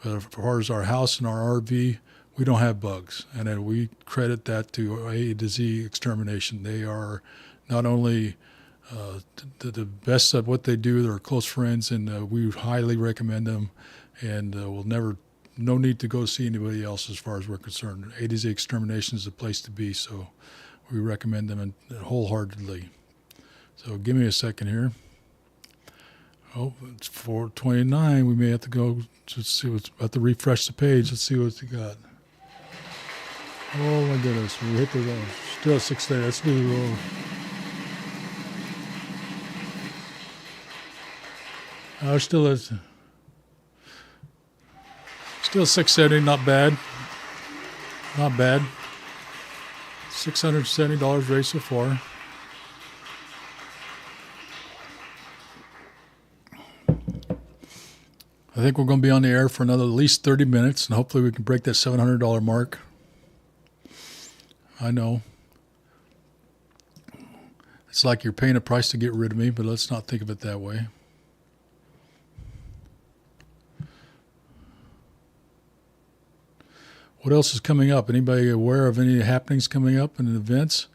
But as far as our house and our RV, we don't have bugs. And we credit that to A to Z Extermination. They are not only the best at what they do, they're close friends, and we highly recommend them. And no need to go see anybody else as far as we're concerned. A to Z Extermination is the place to be, so we recommend them wholeheartedly. So give me a second here. Oh, it's 4:29. We may have to go to see what's about to refresh the page. Let's see what we got. Oh my goodness, we hit the still at 6:30. Let's do still 670. Not bad. Not bad. $670 raised so far. I think we're going to be on the air for another at least 30 minutes, and hopefully we can break that $700 mark. I know. It's like you're paying a price to get rid of me, but let's not think of it that way. What else is coming up? Anybody aware of any happenings coming up and events?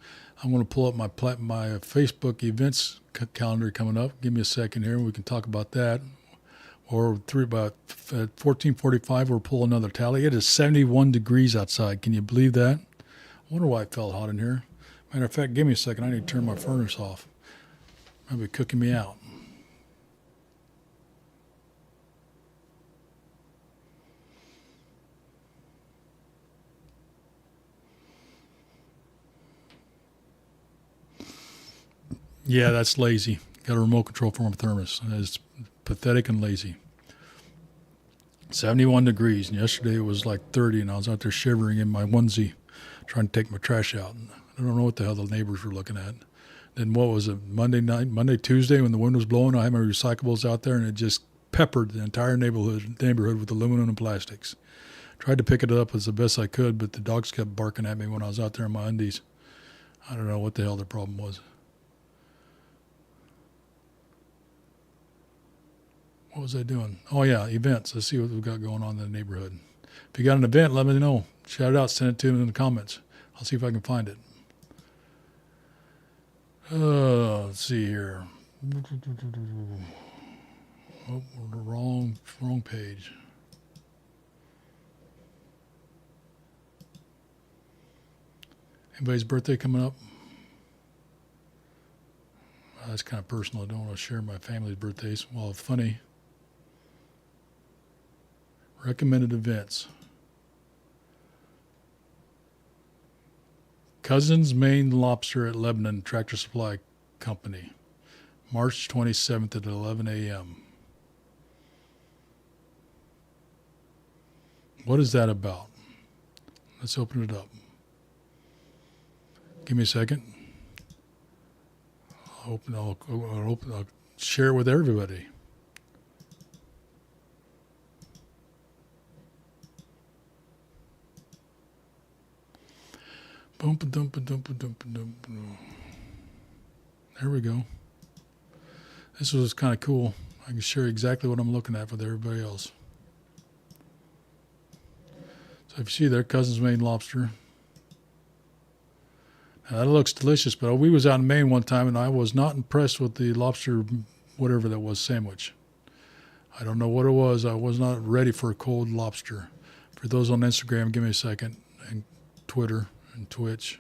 I'm going to pull up my Facebook events calendar coming up. Give me a second here, and we can talk about that. Or about 14:45, we'll pull another tally. It is 71 degrees outside. Can you believe that? I wonder why it felt hot in here. Matter of fact, give me a second. I need to turn my furnace off. Might be cooking me out. Yeah, that's lazy. Got a remote control for my thermos. It's pathetic and lazy. 71 degrees, and yesterday it was like 30, and I was out there shivering in my onesie trying to take my trash out. I don't know what the hell the neighbors were looking at. Then what was it, Monday, Tuesday, when the wind was blowing, I had my recyclables out there, and it just peppered the entire neighborhood with aluminum and plastics. Tried to pick it up as the best I could, but the dogs kept barking at me when I was out there in my undies. I don't know what the hell the problem was. What was I doing? Oh, yeah, events. Let's see what we've got going on in the neighborhood. If you got an event, let me know. Shout it out. Send it to me in the comments. I'll see if I can find it. Let's see here. Oh, wrong page. Anybody's birthday coming up? That's kind of personal. I don't want to share my family's birthdays. Well, funny. Recommended events. Cousins Maine Lobster at Lebanon Tractor Supply Company, March 27th at 11 a.m. What is that about? Let's open it up. Give me a second. I'll share it with everybody. There we go. This was kind of cool. I can share exactly what I'm looking at with everybody else. So if you see there, Cousins Maine Lobster. Now that looks delicious, but we was out in Maine one time and I was not impressed with the lobster, whatever that was, sandwich. I don't know what it was. I was not ready for a cold lobster. For those on Instagram, give me a second, and Twitter and Twitch.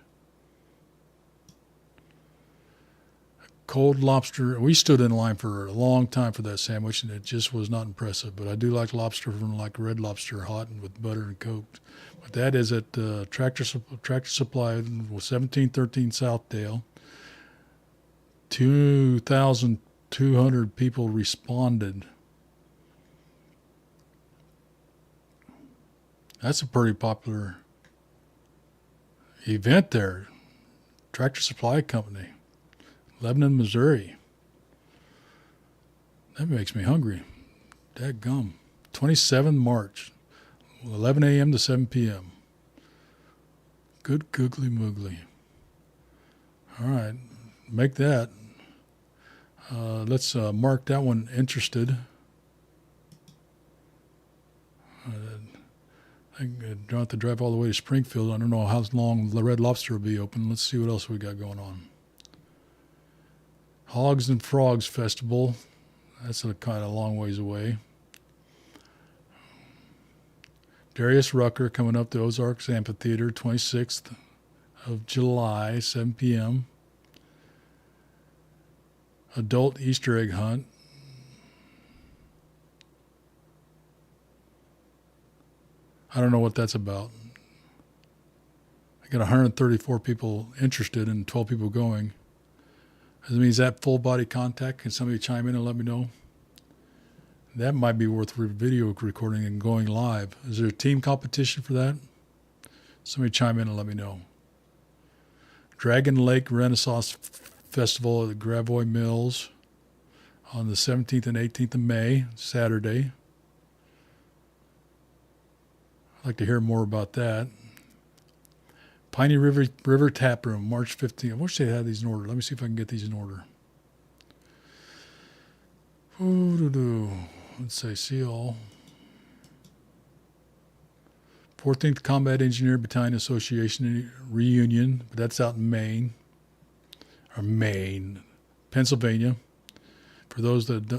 Cold lobster. We stood in line for a long time for that sandwich, and it just was not impressive. But I do like lobster from like Red Lobster, hot and with butter and Coke. But that is at Tractor Supply, 1713 Southdale. 2,200 people responded. That's a pretty popular event there. Tractor Supply Company, Lebanon, Missouri. That makes me hungry. Dadgum. 27th March, 11 a.m. to 7 p.m. Good googly moogly. All right, make that. Let's mark that one interested. I don't have to drive all the way to Springfield. I don't know how long the Red Lobster will be open. Let's see what else we got going on. Hogs and Frogs Festival. That's a kind of long ways away. Darius Rucker coming up to Ozarks Amphitheater, 26th of July, 7 p.m. Adult Easter egg hunt. I don't know what that's about. I got 134 people interested and 12 people going. That means that full body contact. Can somebody chime in and let me know? That might be worth video recording and going live. Is there a team competition for that? Somebody chime in and let me know. Dragon Lake Renaissance Festival at Gravois Mills on the 17th and 18th of May, Saturday. I'd like to hear more about that. Piney River Tap Room, March 15th. I wish they had these in order. Let me see if I can get these in order. Let's say, see all. 14th Combat Engineer Battalion Association reunion, but that's out in Maine, Pennsylvania. For those that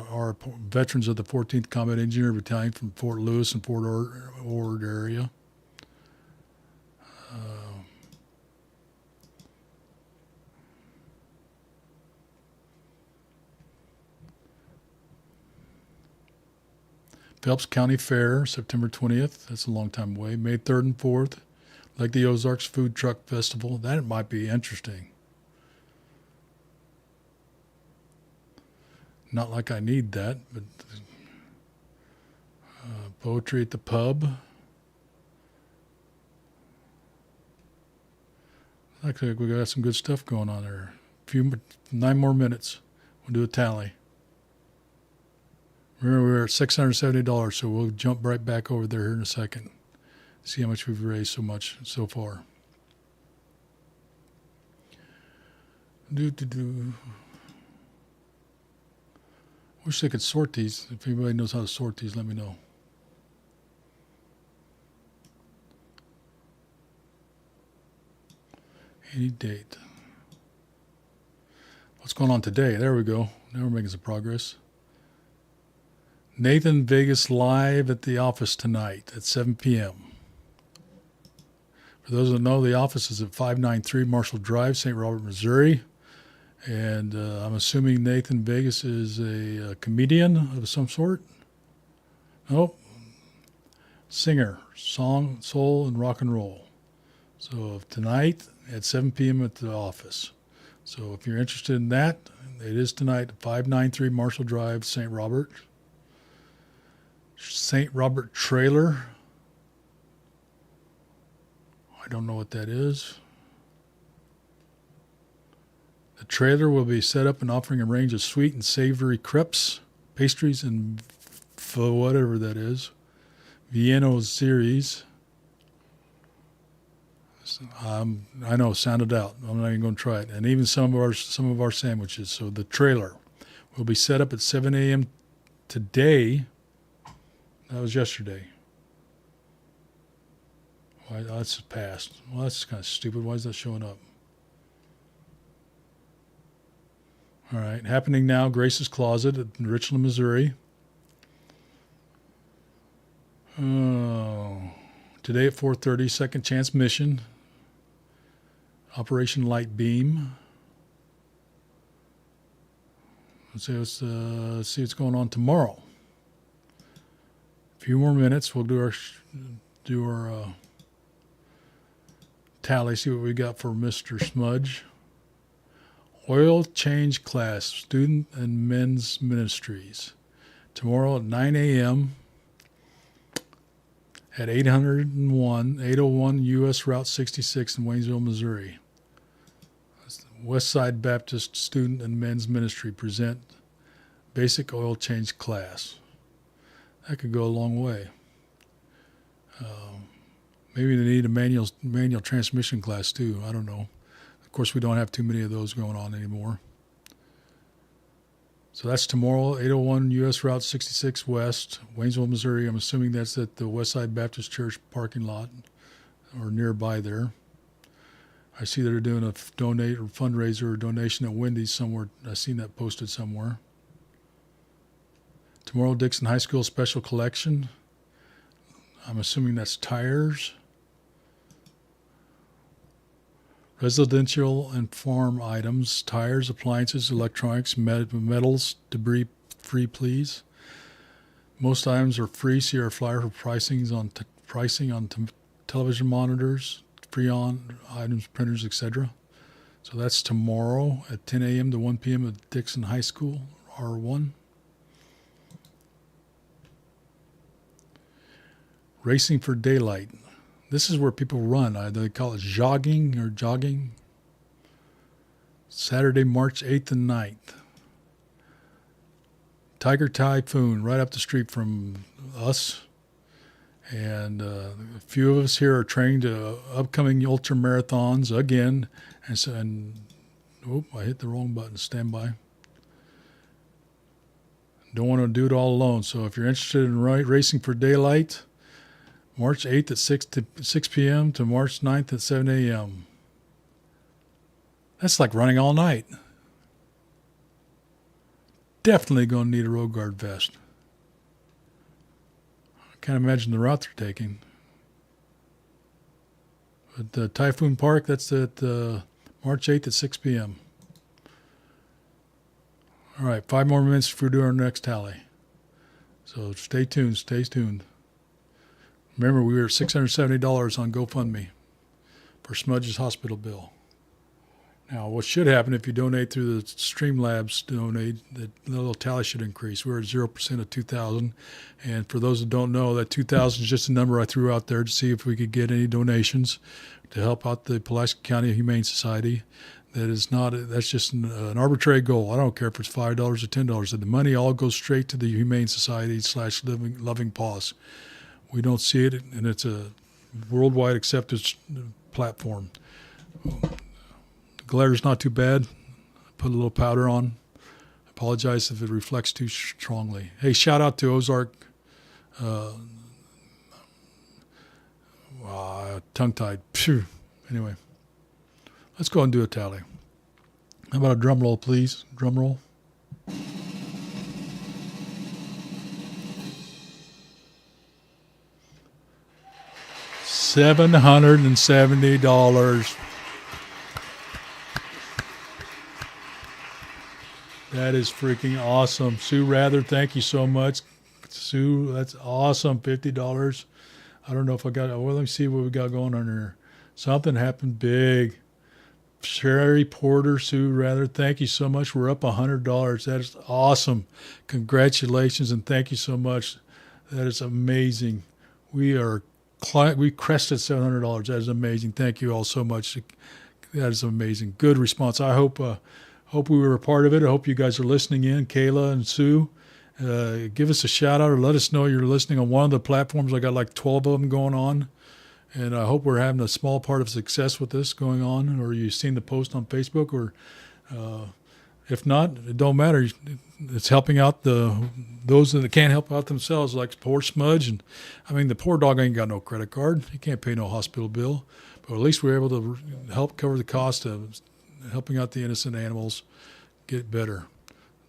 are veterans of the 14th Combat Engineer Battalion from Fort Lewis and Fort Ord area. Phelps County Fair, September 20th. That's a long time away. May 3rd and 4th. Like the Ozarks Food Truck Festival. That might be interesting. Not like I need that, but poetry at the pub. Looks like we got some good stuff going on there. 9 more minutes. We'll do a tally. Remember, we were at $670, so we'll jump right back over there here in a second. See how much we've raised so far. Wish they could sort these. If anybody knows how to sort these, let me know. Any date. What's going on today? There we go. Now we're making some progress. Nathan Vegas live at the office tonight at 7 p.m. For those that know, the office is at 593 Marshall Drive, St. Robert, Missouri. And I'm assuming Nathan Vegas is a comedian of some sort. Nope. Singer, song, soul, and rock and roll. So tonight at 7 p.m. at the office. So if you're interested in that, it is tonight at 593 Marshall Drive, St. Robert. St. Robert Trailer. I don't know what that is. The trailer will be set up and offering a range of sweet and savory crepes, pastries, and whatever that is. Vienna series. I know, sound it out. I'm not even going to try it. And even some of our sandwiches. So the trailer will be set up at 7 a.m. today. That was yesterday. Why, that's past. Well, that's kind of stupid. Why is that showing up? All right. Happening now, Grace's Closet in Richland, Missouri. Today at 4:30, Second Chance Mission. Operation Light Beam. Let's see what's going on tomorrow. A few more minutes. We'll do our tally. See what we got for Mr. Smudge. Oil change class, student and men's ministries. Tomorrow at 9 a.m. at 801 U.S. Route 66 in Waynesville, Missouri. Westside Baptist Student and Men's Ministry present basic oil change class. That could go a long way. Maybe they need a manual transmission class too. I don't know. Of course, we don't have too many of those going on anymore. So that's tomorrow, 801 U.S. Route 66 West, Waynesville, Missouri. I'm assuming that's at the Westside Baptist Church parking lot or nearby there. I see they're doing a fundraiser or donation at Wendy's somewhere. I've seen that posted somewhere. Tomorrow, Dixon High School Special Collection. I'm assuming that's tires. Residential and farm items, tires, appliances, electronics, metals, debris free, please. Most items are free. See our flyer for pricing on television monitors, free on items, printers, etc. So that's tomorrow at 10 a.m. to 1 p.m. at Dixon High School, R1. Racing for Daylight. This is where people run. They call it jogging. Saturday, March 8th and 9th. Tiger Typhoon, right up the street from us. And a few of us here are training to upcoming ultra marathons again. I hit the wrong button. Stand by. Don't want to do it all alone. So if you're interested in Racing for Daylight, March 8th at 6 p.m. to March 9th at 7 a.m. That's like running all night. Definitely going to need a road guard vest. I can't imagine the route they're taking. But the Typhoon Park, that's at March 8th at 6 p.m. All right, 5 more minutes before we do our next tally. So stay tuned. Remember, we were at $670 on GoFundMe for Smudge's hospital bill. Now, what should happen if you donate through the Streamlabs the little tally should increase. We're at 0% of 2,000. And for those that don't know, that 2,000 is just a number I threw out there to see if we could get any donations to help out the Pulaski County Humane Society. That's just an arbitrary goal. I don't care if it's $5 or $10. The money all goes straight to the Humane Society / Loving Paws. We don't see it, and it's a worldwide accepted platform. The glare's not too bad. Put a little powder on. Apologize if it reflects too strongly. Hey, shout out to Ozark. Tongue-tied. Phew. Anyway, Let's go and do a tally. How about a drum roll, please? Drum roll. $770. That is freaking awesome. Sue Rather, thank you so much. Sue, that's awesome. $50. I don't know if I got it. Well, let me see what we got going on here. Something happened big. Sherry Porter, Sue Rather, thank you so much. We're up $100. That is awesome. Congratulations and thank you so much. That is amazing. We crested $700. That is amazing. Thank you all so much. That is amazing. Good response. I hope we were a part of it. I hope you guys are listening in, Kayla and Sue. Give us a shout out or let us know you're listening on one of the platforms. I got like 12 of them going on. And I hope we're having a small part of success with this going on, or you've seen the post on Facebook, or if not, it don't matter. It's helping out those that can't help out themselves, like poor Smudge. And I mean, the poor dog ain't got no credit card. He can't pay no hospital bill. But at least we're able to help cover the cost of helping out the innocent animals get better.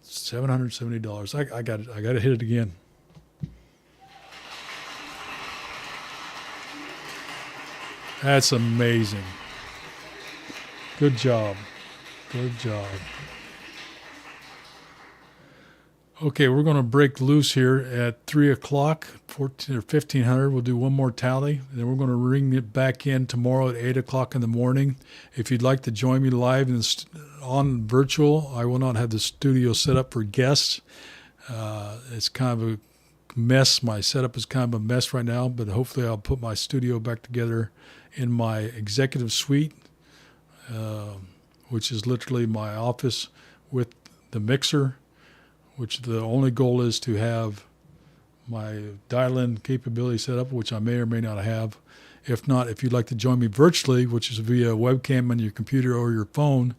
$770. I got it. I got to hit it again. That's amazing. Good job. Good job. Okay, we're going to break loose here at 3 o'clock, 14 or 1500. We'll do one more tally. And then we're going to ring it back in tomorrow at 8 o'clock in the morning. If you'd like to join me live on virtual, I will not have the studio set up for guests. It's kind of a mess. My setup is kind of a mess right now, but hopefully I'll put my studio back together in my executive suite, which is literally my office with the mixer, which the only goal is to have my dial-in capability set up, which I may or may not have. If not, if you'd like to join me virtually, which is via webcam on your computer or your phone,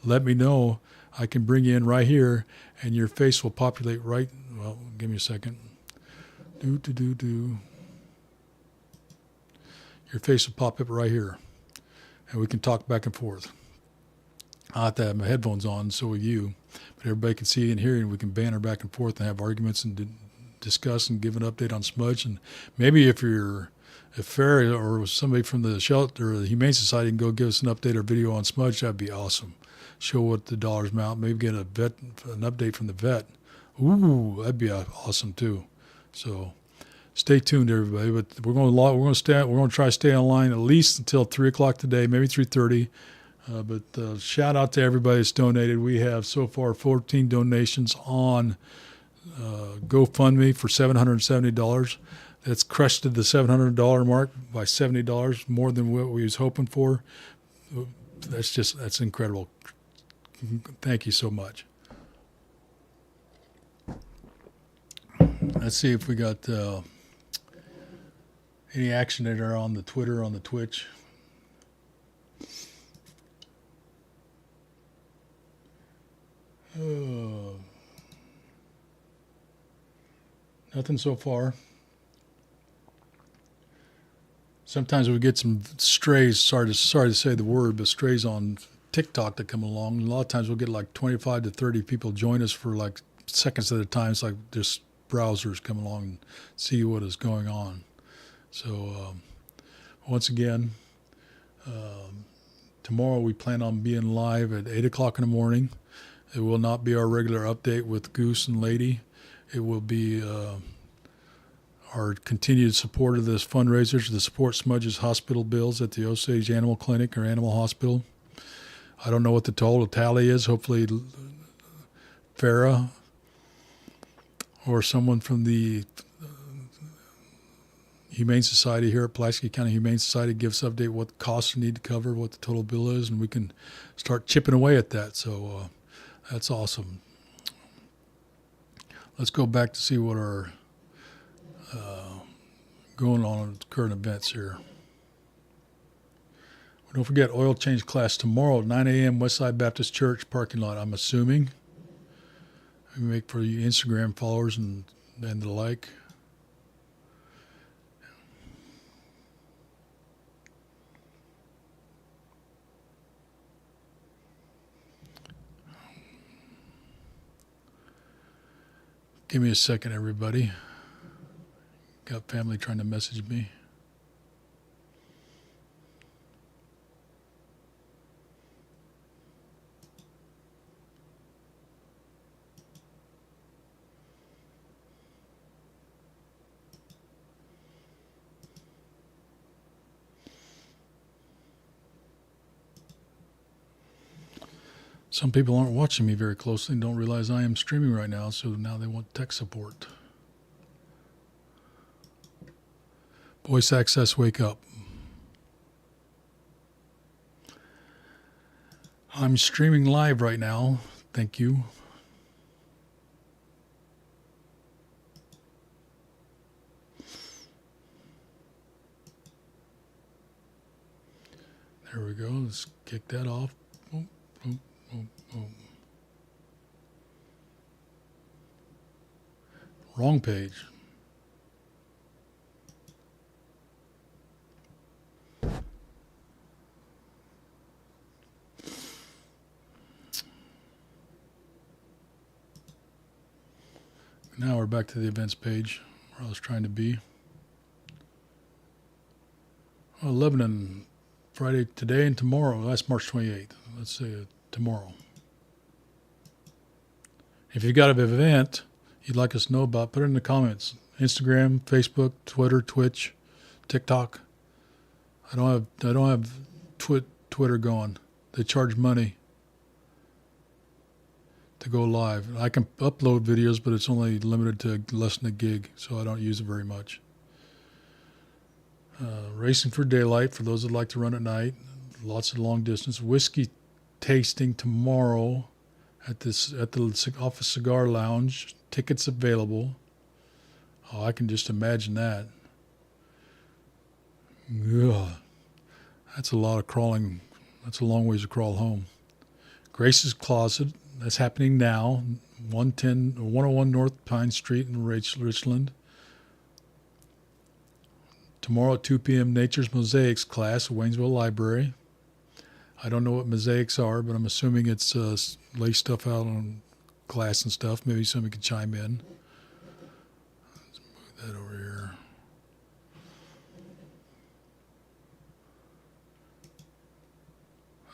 let me know. I can bring you in right here, and your face will populate right. Well, give me a second. Your face will pop up right here, and we can talk back and forth. I have to have my headphones on, so will you. But everybody can see and hear, and we can banter back and forth and have arguments and discuss and give an update on Smudge. And maybe if Farrah or somebody from the shelter or the Humane Society can go give us an update or video on Smudge, that'd be awesome. Show what the dollar's amount. Maybe get an update from the vet. Ooh, that'd be awesome too. So stay tuned, everybody. But we're going to try to stay online at least until 3 o'clock today, maybe 3:30. But shout out to everybody that's donated. We have so far 14 donations on GoFundMe for $770. That's crushed the $700 mark by $70, more than what we was hoping for. That's incredible. Thank you so much. Let's see if we got any action there on the Twitter, on the Twitch. Nothing so far. Sometimes we get some strays, sorry to say the word, but strays on TikTok that come along. A lot of times we'll get like 25 to 30 people join us for like seconds at a time. It's like just browsers come along and see what is going on. So once again, tomorrow we plan on being live at 8 o'clock in the morning. It will not be our regular update with Goose and Lady. It will be our continued support of this fundraiser to support Smudge's hospital bills at the Osage Animal Clinic or Animal Hospital. I don't know what the total tally is. Hopefully Farrah or someone from the Humane Society here at Pulaski County Humane Society gives us update what costs we need to cover, what the total bill is, and we can start chipping away at that. So that's awesome. Let's go back to see what our going on current events here. Don't forget oil change class tomorrow at 9 a.m. Westside Baptist Church parking lot, I'm assuming. We make for you Instagram followers and the like. Give me a second, everybody. Got family trying to message me. Some people aren't watching me very closely and don't realize I am streaming right now, so now they want tech support. Voice access, wake up. I'm streaming live right now. Thank you. There we go. Let's kick that off. Boom, boom, boom, boom. Wrong page. Now we're back to the events page where I was trying to be. Well, Lebanon, Friday, today and tomorrow. That's March 28th. Let's say tomorrow. If you've got an event you'd like us to know about, put it in the comments. Instagram, Facebook, Twitter, Twitch, TikTok. I don't have Twitter going. They charge money to go live. I can upload videos, but it's only limited to less than a gig, so I don't use it very much. Racing for Daylight for those that like to run at night. Lots of long distance. Whiskey tasting tomorrow at the Office Cigar Lounge. Tickets available. Oh, I can just imagine that. Ugh. That's a lot of crawling. That's a long ways to crawl home. Grace's Closet. That's happening now. 101 North Pine Street in Richland. Tomorrow at 2 p.m. Nature's Mosaics class at Waynesville Library. I don't know what mosaics are, but I'm assuming it's lay stuff out on glass and stuff. Maybe somebody could chime in. Let's move that over here.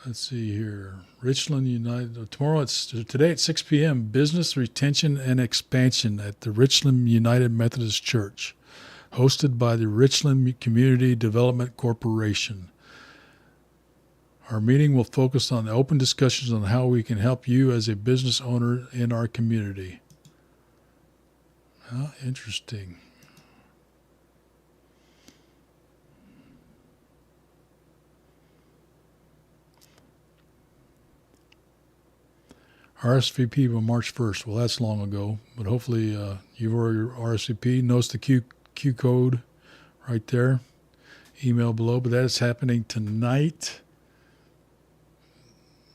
Let's see here. Richland United. Today at 6 p.m. Business Retention and Expansion at the Richland United Methodist Church, hosted by the Richland Community Development Corporation. Our meeting will focus on open discussions on how we can help you as a business owner in our community. Oh, interesting. RSVP on March 1st. Well, that's long ago, but hopefully you've already RSVP. Notice the Q code right there. Email below, but that is happening tonight.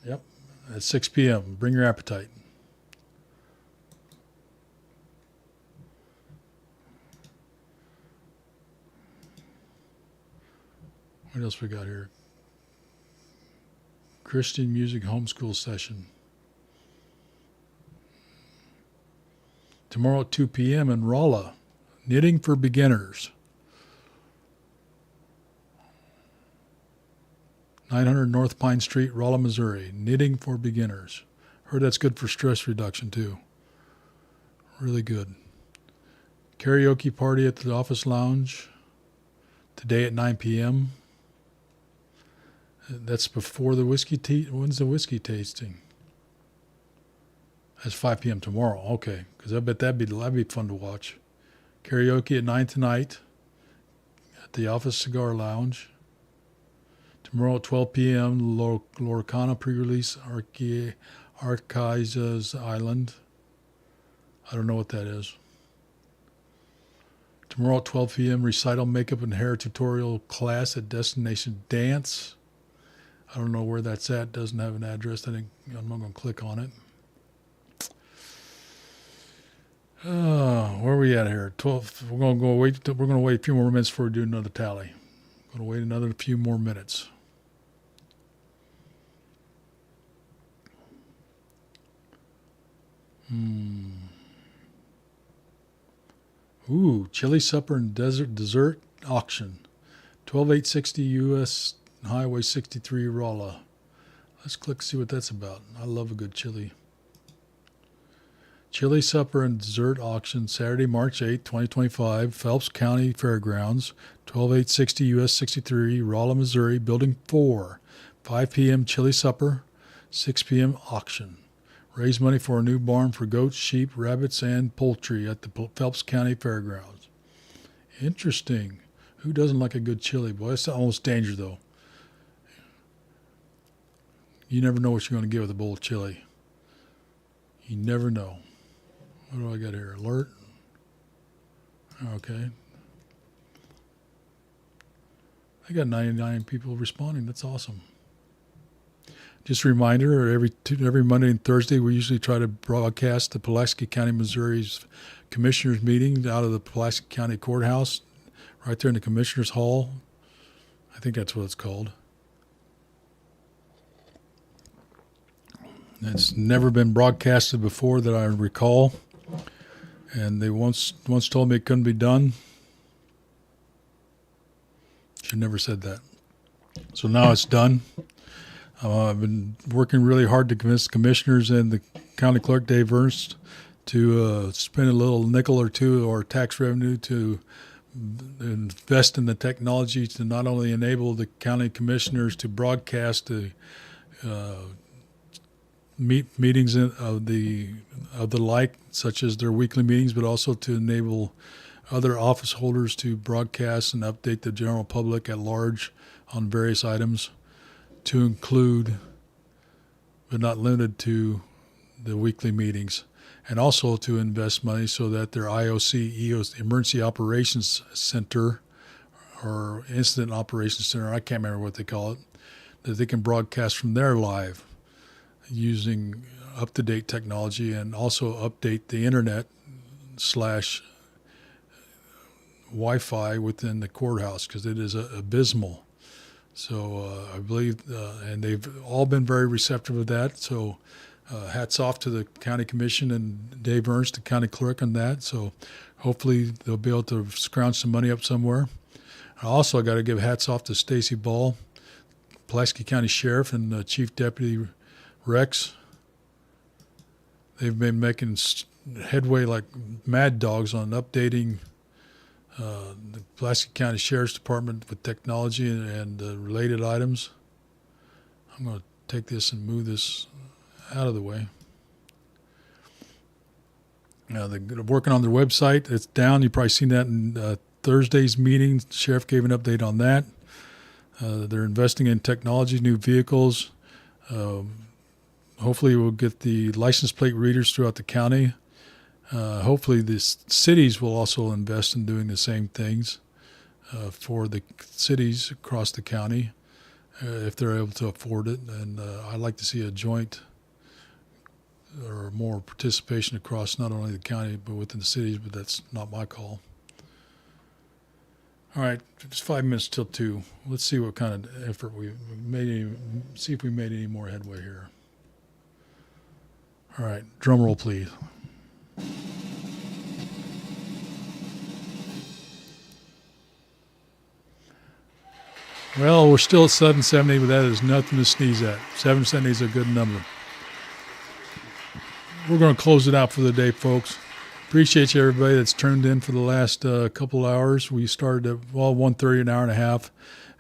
Yep, at 6 p.m. Bring your appetite. What else we got here? Christian music homeschool session. Tomorrow at 2 p.m. in Rolla, Knitting for Beginners. 900 North Pine Street, Rolla, Missouri. Knitting for Beginners. Heard that's good for stress reduction, too. Really good. Karaoke party at the Office Lounge today at 9 p.m. That's before the whiskey when's the whiskey tasting? That's 5 p.m. tomorrow. Okay, because I bet that'd be fun to watch. Karaoke at 9 tonight at the Office Cigar Lounge. Tomorrow at 12 p.m., Lorcana pre-release Archises Island. I don't know what that is. Tomorrow at 12 p.m., recital makeup and hair tutorial class at Destination Dance. I don't know where that's at. Doesn't have an address. I'm not going to click on it. Where are we at here? 12. We're going to wait a few more minutes before we do another tally. Going to wait another few more minutes. Ooh, chili supper and dessert auction. 12860 U.S. Highway 63 Rolla. Let's click see what that's about. I love a good chili. Chili supper and dessert auction Saturday, March 8, 2025, Phelps County Fairgrounds, 12860 U.S. 63 Rolla, Missouri, Building 4. 5 p.m. chili supper, 6 p.m. auction. Raise money for a new barn for goats, sheep, rabbits, and poultry at the Phelps County Fairgrounds. Interesting. Who doesn't like a good chili? Boy, that's almost danger, though. You never know what you're going to get with a bowl of chili. You never know. What do I got here? Alert. Okay. I got 99 people responding. That's awesome. Just a reminder, every Monday and Thursday, we usually try to broadcast the Pulaski County, Missouri's Commissioners meeting out of the Pulaski County Courthouse, right there in the Commissioners Hall. I think that's what it's called. It's never been broadcasted before that I recall, and they once told me it couldn't be done. She never said that. So now it's done. I've been working really hard to convince the commissioners and the county clerk, Dave Ernst, to spend a little nickel or two or tax revenue to invest in the technology to not only enable the county commissioners to broadcast the meetings of the like, such as their weekly meetings, but also to enable other office holders to broadcast and update the general public at large on various items, to include, but not limited to, the weekly meetings, and also to invest money so that their IOC, Emergency Operations Center, or Incident Operations Center, I can't remember what they call it, that they can broadcast from there live using up-to-date technology, and also update the internet / Wi-Fi within the courthouse, because it is abysmal. So I believe, and they've all been very receptive of that. So hats off to the county commission and Dave Ernst, the county clerk, on that. So hopefully they'll be able to scrounge some money up somewhere. I also got to give hats off to Stacy Ball, Pulaski County Sheriff, and Chief Deputy Rex. They've been making headway like mad dogs on updating the Pulaski County Sheriff's Department with technology and related items. I'm going to take this and move this out of the way. They're working on their website. It's down. You've probably seen that in Thursday's meeting. The sheriff gave an update on that. They're investing in technology, new vehicles. Hopefully we'll get the license plate readers throughout the county. Hopefully the cities will also invest in doing the same things for the cities across the county if they're able to afford it. And I'd like to see a joint or more participation across not only the county but within the cities, but that's not my call. All right, it's 5 minutes till 2. Let's see what kind of effort we made. See if we made any more headway here. All right, drum roll, please. Well, we're still at 770, but that is nothing to sneeze at. 770 is a good number. We're going to close it out for the day, folks. Appreciate you, everybody that's turned in for the last couple hours. We started at 1:30, an hour and a half,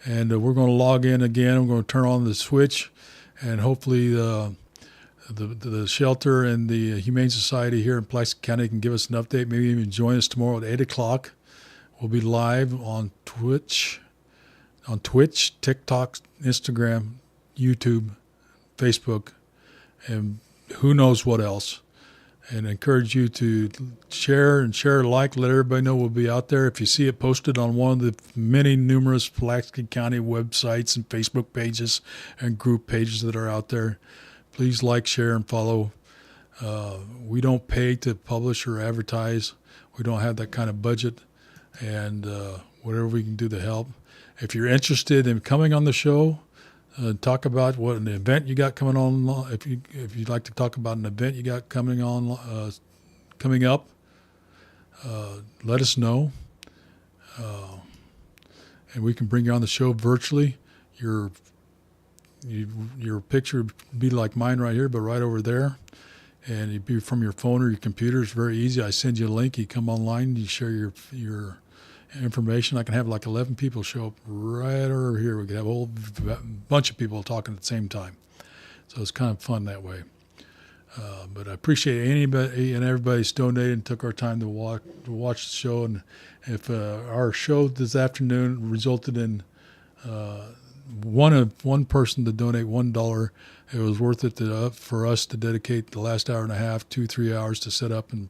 and we're going to log in again. We're going to turn on the switch, and hopefully the shelter and the Humane Society here in Pulaski County can give us an update. Maybe even join us tomorrow at 8 o'clock. We'll be live on Twitch, TikTok, Instagram, YouTube, Facebook, and who knows what else. And encourage you to share, like, let everybody know we'll be out there. If you see it posted on one of the many numerous Pulaski County websites and Facebook pages and group pages that are out there, please like, share, and follow. We don't pay to publish or advertise. We don't have that kind of budget, and whatever we can do to help. If you're interested in coming on the show, talk about what an event you got coming on. If you'd like to talk about an event you got coming up, let us know, and we can bring you on the show virtually. Your picture would be like mine right here, but right over there. And it'd be from your phone or your computer. It's very easy. I send you a link. You come online. You share your information. I can have like 11 people show up right over here. We could have a whole bunch of people talking at the same time. So it's kind of fun that way. But I appreciate anybody and everybody's donated and took our time to watch the show. And if our show this afternoon resulted in one person to donate $1, it was worth it for us to dedicate the last hour and a half, 2-3 hours to set up and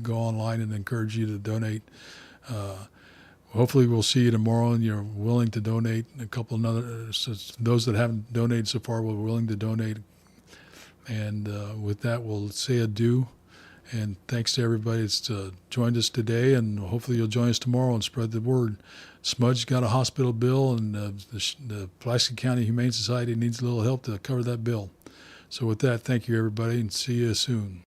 go online and encourage you to donate. Hopefully we'll see you tomorrow and you're willing to donate. A couple of those that haven't donated so far will be willing to donate. And with that, we'll say adieu. And thanks to everybody that's joined us today, and hopefully you'll join us tomorrow and spread the word. Smudge got a hospital bill, and the Pulaski County Humane Society needs a little help to cover that bill. So with that, thank you, everybody, and see you soon.